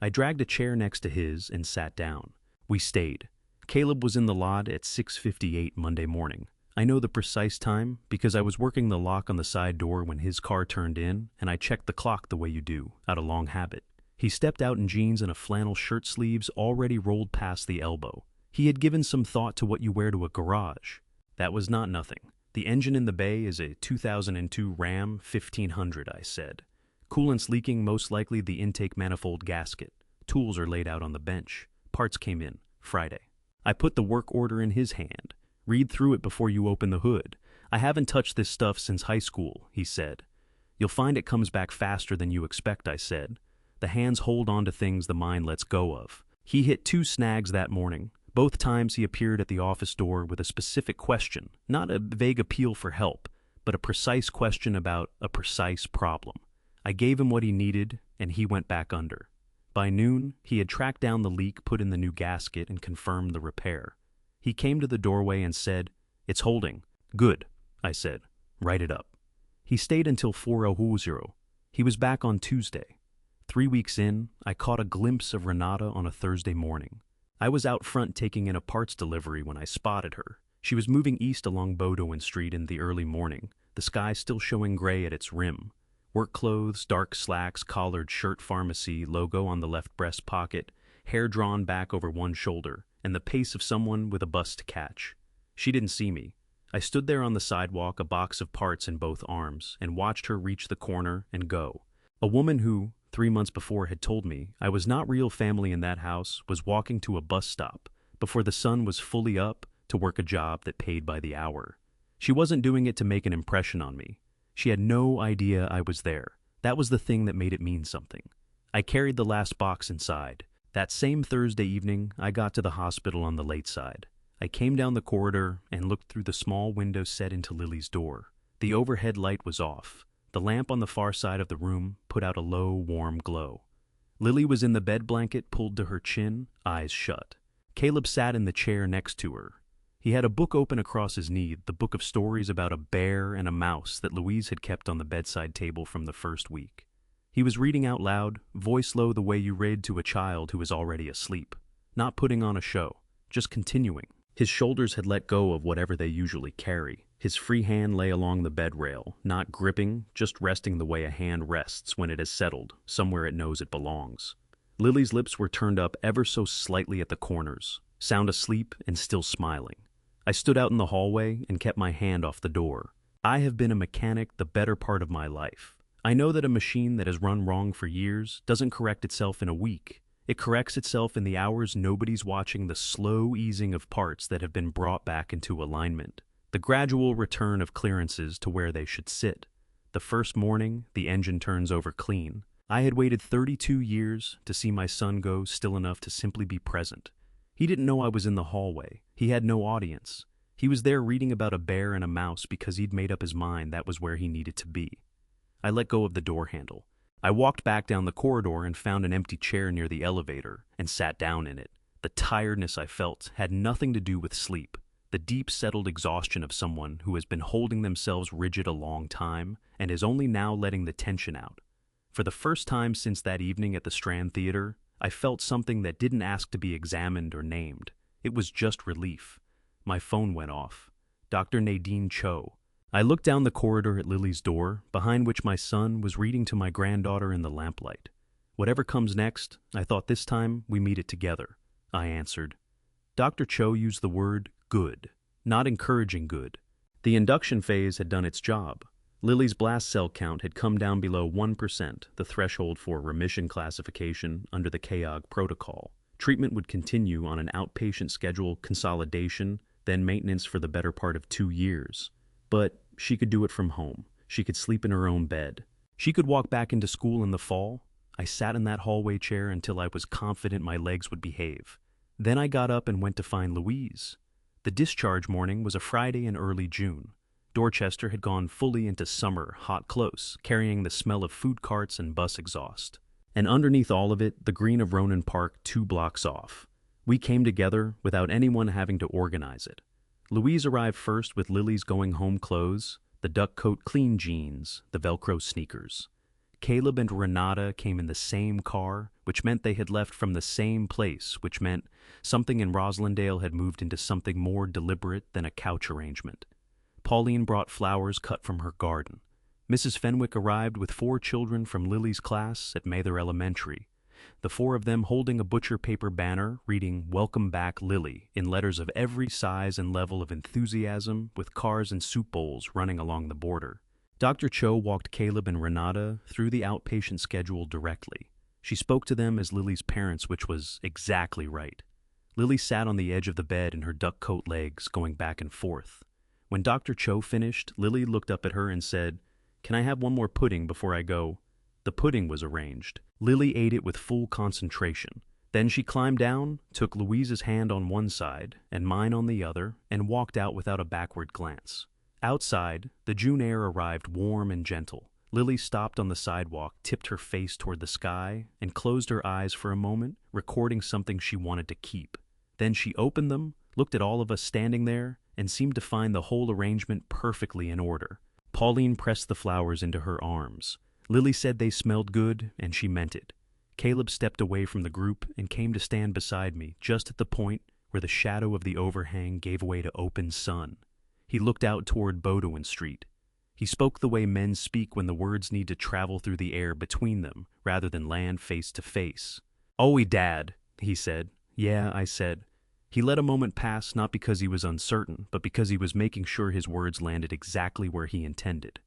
I dragged a chair next to his and sat down. We stayed. Caleb was in the lot at 6:58 Monday morning. I know the precise time because I was working the lock on the side door when his car turned in, and I checked the clock the way you do, out of long habit. He stepped out in jeans and a flannel shirt sleeves already rolled past the elbow. He had given some thought to what you wear to a garage. That was not nothing. The engine in the bay is a 2002 Ram 1500, I said. Coolant's leaking, most likely the intake manifold gasket. Tools are laid out on the bench. Parts came in Friday. I put the work order in his hand. Read through it before you open the hood. I haven't touched this stuff since high school, he said. You'll find it comes back faster than you expect, I said. The hands hold on to things the mind lets go of. He hit 2 snags that morning. Both times he appeared at the office door with a specific question, not a vague appeal for help, but a precise question about a precise problem. I gave him what he needed, and he went back under. By noon, he had tracked down the leak, put in the new gasket, and confirmed the repair. He came to the doorway and said, It's holding. Good, I said. Write it up. He stayed until 4:00. He was back on Tuesday. 3 weeks in, I caught a glimpse of Renata on a Thursday morning. I was out front taking in a parts delivery when I spotted her. She was moving east along Bowdoin Street in the early morning, the sky still showing gray at its rim. Work clothes, dark slacks, collared shirt, pharmacy logo on the left breast pocket, hair drawn back over one shoulder, and the pace of someone with a bus to catch. She didn't see me. I stood there on the sidewalk, a box of parts in both arms, and watched her reach the corner and go. A woman who, 3 months before, had told me I was not real family in that house was walking to a bus stop before the sun was fully up to work a job that paid by the hour. She wasn't doing it to make an impression on me. She had no idea I was there. That was the thing that made it mean something. I carried the last box inside. That same Thursday evening, I got to the hospital on the late side. I came down the corridor and looked through the small window set into Lily's door. The overhead light was off. The lamp on the far side of the room put out a low, warm glow. Lily was in the bed blanket pulled to her chin, eyes shut. Caleb sat in the chair next to her. He had a book open across his knee, the book of stories about a bear and a mouse that Louise had kept on the bedside table from the first week. He was reading out loud, voice low the way you read to a child who is already asleep. Not putting on a show, just continuing. His shoulders had let go of whatever they usually carry. His free hand lay along the bed rail, not gripping, just resting the way a hand rests when it has settled, somewhere it knows it belongs. Lily's lips were turned up ever so slightly at the corners, sound asleep and still smiling. I stood out in the hallway and kept my hand off the door. I have been a mechanic the better part of my life. I know that a machine that has run wrong for years doesn't correct itself in a week. It corrects itself in the hours nobody's watching, the slow easing of parts that have been brought back into alignment, the gradual return of clearances to where they should sit. The first morning, the engine turns over clean. I had waited 32 years to see my son go still enough to simply be present. He didn't know I was in the hallway. He had no audience. He was there reading about a bear and a mouse because he'd made up his mind that was where he needed to be. I let go of the door handle. I walked back down the corridor and found an empty chair near the elevator and sat down in it. The tiredness I felt had nothing to do with sleep. The deep settled exhaustion of someone who has been holding themselves rigid a long time and is only now letting the tension out. For the first time since that evening at the Strand Theater, I felt something that didn't ask to be examined or named. It was just relief. My phone went off. Dr. Nadine Cho. I looked down the corridor at Lily's door, behind which my son was reading to my granddaughter in the lamplight. Whatever comes next, I thought this time we meet it together. I answered. Dr. Cho used the word good, not encouraging good. The induction phase had done its job. Lily's blast cell count had come down below 1%, the threshold for remission classification under the KOG protocol. Treatment would continue on an outpatient schedule, consolidation, then maintenance for the better part of 2 years. But she could do it from home. She could sleep in her own bed. She could walk back into school in the fall. I sat in that hallway chair until I was confident my legs would behave. Then I got up and went to find Louise. The discharge morning was a Friday in early June. Dorchester had gone fully into summer, hot close, carrying the smell of food carts and bus exhaust. And underneath all of it, the green of Ronan Park 2 blocks off. We came together without anyone having to organize it. Louise arrived first with Lily's going-home clothes, the duck coat clean jeans, the Velcro sneakers. Caleb and Renata came in the same car, which meant they had left from the same place, which meant something in Roslindale had moved into something more deliberate than a couch arrangement. Pauline brought flowers cut from her garden. Mrs. Fenwick arrived with 4 children from Lily's class at Mather Elementary, the 4 of them holding a butcher paper banner reading "Welcome Back, Lily" in letters of every size and level of enthusiasm, with cars and soup bowls running along the border. Dr. Cho walked Caleb and Renata through the outpatient schedule directly. She spoke to them as Lily's parents, which was exactly right. Lily sat on the edge of the bed in her duck coat legs, going back and forth. When Dr. Cho finished, Lily looked up at her and said, "Can I have one more pudding before I go?" The pudding was arranged. Lily ate it with full concentration. Then she climbed down, took Louise's hand on one side and mine on the other, and walked out without a backward glance. Outside, the June air arrived warm and gentle. Lily stopped on the sidewalk, tipped her face toward the sky, and closed her eyes for a moment, recording something she wanted to keep. Then she opened them, looked at all of us standing there, and seemed to find the whole arrangement perfectly in order. Pauline pressed the flowers into her arms. Lily said they smelled good, and she meant it. Caleb stepped away from the group and came to stand beside me, just at the point where the shadow of the overhang gave way to open sun. He looked out toward Bowdoin Street. He spoke the way men speak when the words need to travel through the air between them, rather than land face to face. "Oh, Dad," he said. "Yeah," I said. He let a moment pass, not because he was uncertain, but because he was making sure his words landed exactly where he intended.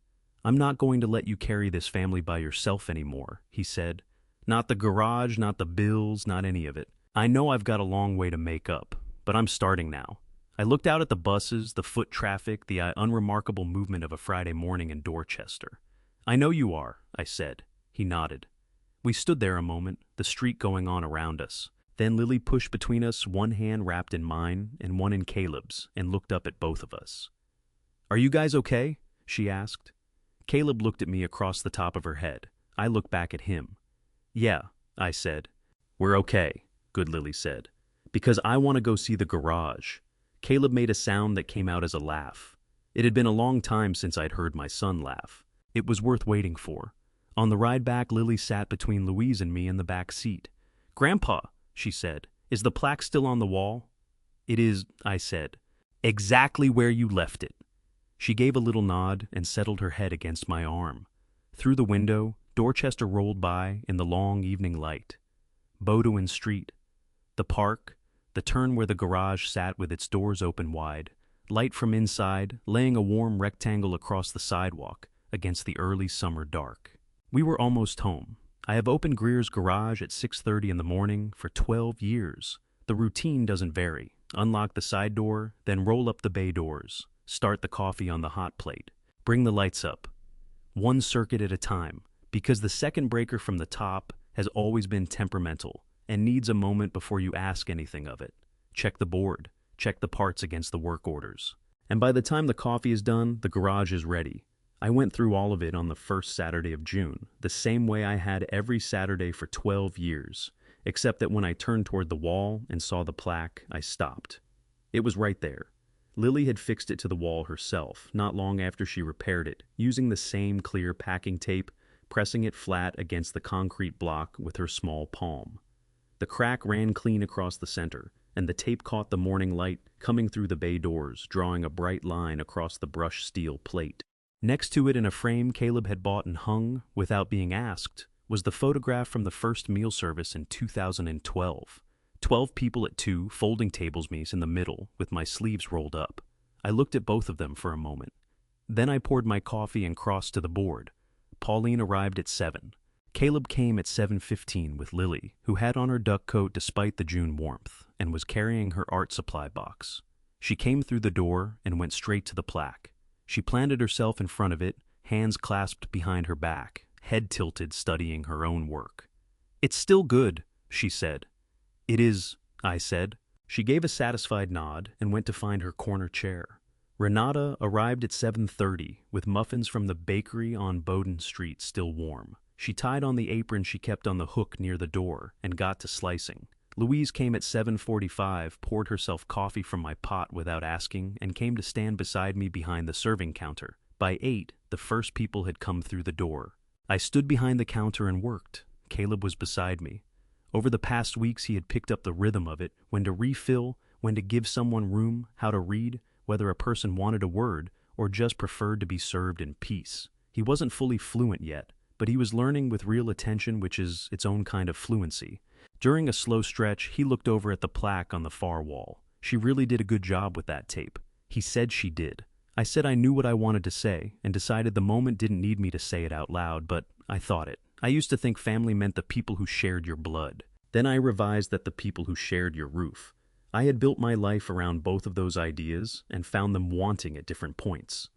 "I'm not going to let you carry this family by yourself anymore," he said. "Not the garage, not the bills, not any of it. I know I've got a long way to make up, but I'm starting now." I looked out at the buses, the foot traffic, the unremarkable movement of a Friday morning in Dorchester. "I know you are," I said. He nodded. We stood there a moment, the street going on around us. Then Lily pushed between us, one hand wrapped in mine and one in Caleb's, and looked up at both of us. "Are you guys okay?" she asked. Caleb looked at me across the top of her head. I looked back at him. "Yeah," I said. "We're okay," good Lily said. "Because I want to go see the garage." Caleb made a sound that came out as a laugh. It had been a long time since I'd heard my son laugh. It was worth waiting for. On the ride back, Lily sat between Louise and me in the back seat. "Grandpa," she said, "is the plaque still on the wall?" "It is," I said. "Exactly where you left it." She gave a little nod and settled her head against my arm. Through the window, Dorchester rolled by in the long evening light. Bowdoin Street, the park, the turn where the garage sat with its doors open wide, light from inside laying a warm rectangle across the sidewalk against the early summer dark. We were almost home. I have opened Greer's garage at 6:30 in the morning for 12 years. The routine doesn't vary. Unlock the side door, then roll up the bay doors. Start the coffee on the hot plate. Bring the lights up. One circuit at a time, because the second breaker from the top has always been temperamental and needs a moment before you ask anything of it. Check the board. Check the parts against the work orders. And by the time the coffee is done, the garage is ready. I went through all of it on the first Saturday of June, the same way I had every Saturday for 12 years, except that when I turned toward the wall and saw the plaque, I stopped. It was right there. Lily had fixed it to the wall herself, not long after she repaired it, using the same clear packing tape, pressing it flat against the concrete block with her small palm. The crack ran clean across the center, and the tape caught the morning light coming through the bay doors, drawing a bright line across the brushed steel plate. Next to it in a frame Caleb had bought and hung, without being asked, was the photograph from the first meal service in 2012. 12 people at 2 folding tables me in the middle, with my sleeves rolled up. I looked at both of them for a moment. Then I poured my coffee and crossed to the board. Pauline arrived at 7. Caleb came at 7:15 with Lily, who had on her duck coat despite the June warmth, and was carrying her art supply box. She came through the door and went straight to the plaque. She planted herself in front of it, hands clasped behind her back, head tilted, studying her own work. "It's still good," she said. "It is," I said. She gave a satisfied nod and went to find her corner chair. Renata arrived at 7:30 with muffins from the bakery on Bowden Street still warm. She tied on the apron she kept on the hook near the door and got to slicing. Louise came at 7:45, poured herself coffee from my pot without asking, and came to stand beside me behind the serving counter. By 8, the first people had come through the door. I stood behind the counter and worked. Caleb was beside me. Over the past weeks, he had picked up the rhythm of it, when to refill, when to give someone room, how to read, whether a person wanted a word or just preferred to be served in peace. He wasn't fully fluent yet, but he was learning with real attention, which is its own kind of fluency. During a slow stretch, he looked over at the plaque on the far wall. She really did a good job with that tape. He said she did. I said I knew what I wanted to say and decided the moment didn't need me to say it out loud, but I thought it. I used to think family meant the people who shared your blood. Then I revised that the people who shared your roof. I had built my life around both of those ideas and found them wanting at different points.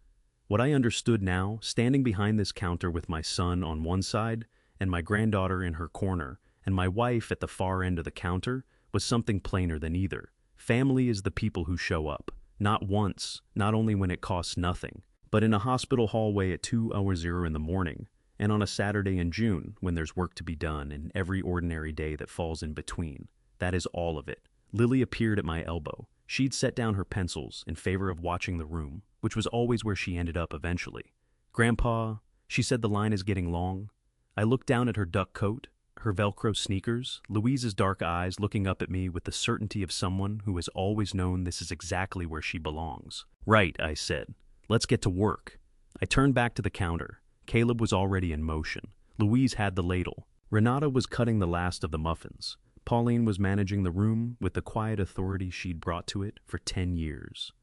What I understood now, standing behind this counter with my son on one side and my granddaughter in her corner and my wife at the far end of the counter, was something plainer than either. Family is the people who show up. Not once, not only when it costs nothing, but in a hospital hallway at 2:00 in the morning, and on a Saturday in June when there's work to be done and every ordinary day that falls in between. That is all of it. Lily appeared at my elbow. She'd set down her pencils in favor of watching the room, which was always where she ended up eventually. "Grandpa," she said, "the line is getting long." I looked down at her duck coat, her Velcro sneakers, Louise's dark eyes looking up at me with the certainty of someone who has always known this is exactly where she belongs. "Right," I said. "Let's get to work." I turned back to the counter. Caleb was already in motion. Louise had the ladle. Renata was cutting the last of the muffins. Pauline was managing the room with the quiet authority she'd brought to it for 10 years.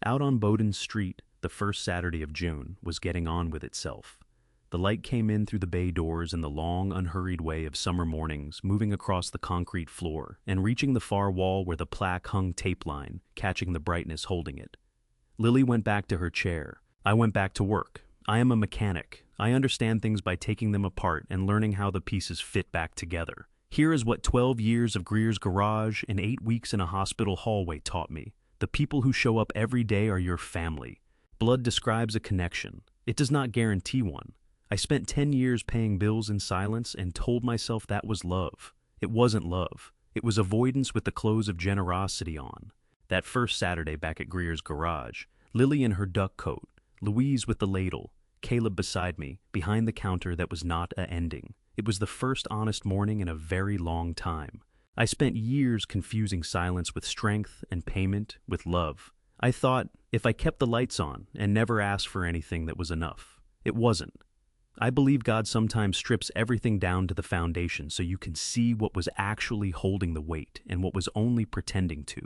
Out on Bowden Street, the first Saturday of June was getting on with itself. The light came in through the bay doors in the long, unhurried way of summer mornings, moving across the concrete floor and reaching the far wall where the plaque hung tape line, catching the brightness holding it. Lily went back to her chair. I went back to work. I am a mechanic. I understand things by taking them apart and learning how the pieces fit back together. Here is what 12 years of Greer's garage and 8 weeks in a hospital hallway taught me. The people who show up every day are your family. Blood describes a connection. It does not guarantee one. I spent 10 years paying bills in silence and told myself that was love. It wasn't love. It was avoidance with the clothes of generosity on. That first Saturday back at Greer's garage, Lily in her duck coat, Louise with the ladle, Caleb beside me, behind the counter that was not a ending. It was the first honest morning in a very long time. I spent years confusing silence with strength and payment with love. I thought, if I kept the lights on and never asked for anything, that was enough. It wasn't. I believe God sometimes strips everything down to the foundation so you can see what was actually holding the weight and what was only pretending to.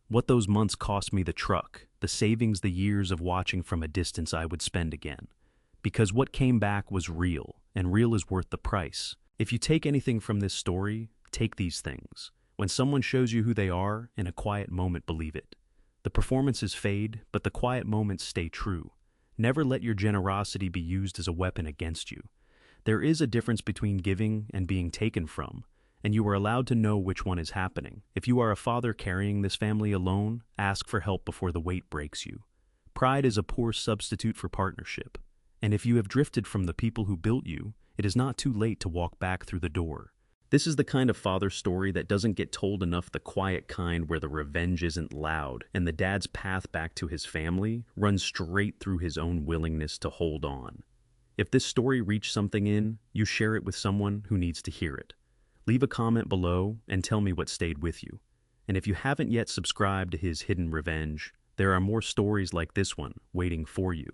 What those months cost me the truck, the savings, the years of watching from a distance I would spend again. Because what came back was real, and real is worth the price. If you take anything from this story, take these things. When someone shows you who they are, in a quiet moment, believe it. The performances fade, but the quiet moments stay true. Never let your generosity be used as a weapon against you. There is a difference between giving and being taken from, and you are allowed to know which one is happening. If you are a father carrying this family alone, ask for help before the weight breaks you. Pride is a poor substitute for partnership. And if you have drifted from the people who built you, it is not too late to walk back through the door. This is the kind of father story that doesn't get told enough, the quiet kind where the revenge isn't loud, and the dad's path back to his family runs straight through his own willingness to hold on. If this story reached something in, you share it with someone who needs to hear it. Leave a comment below and tell me what stayed with you. And if you haven't yet subscribed to his Hidden Revenge, there are more stories like this one waiting for you.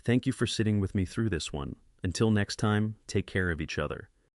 Thank you for sitting with me through this one. Until next time, take care of each other.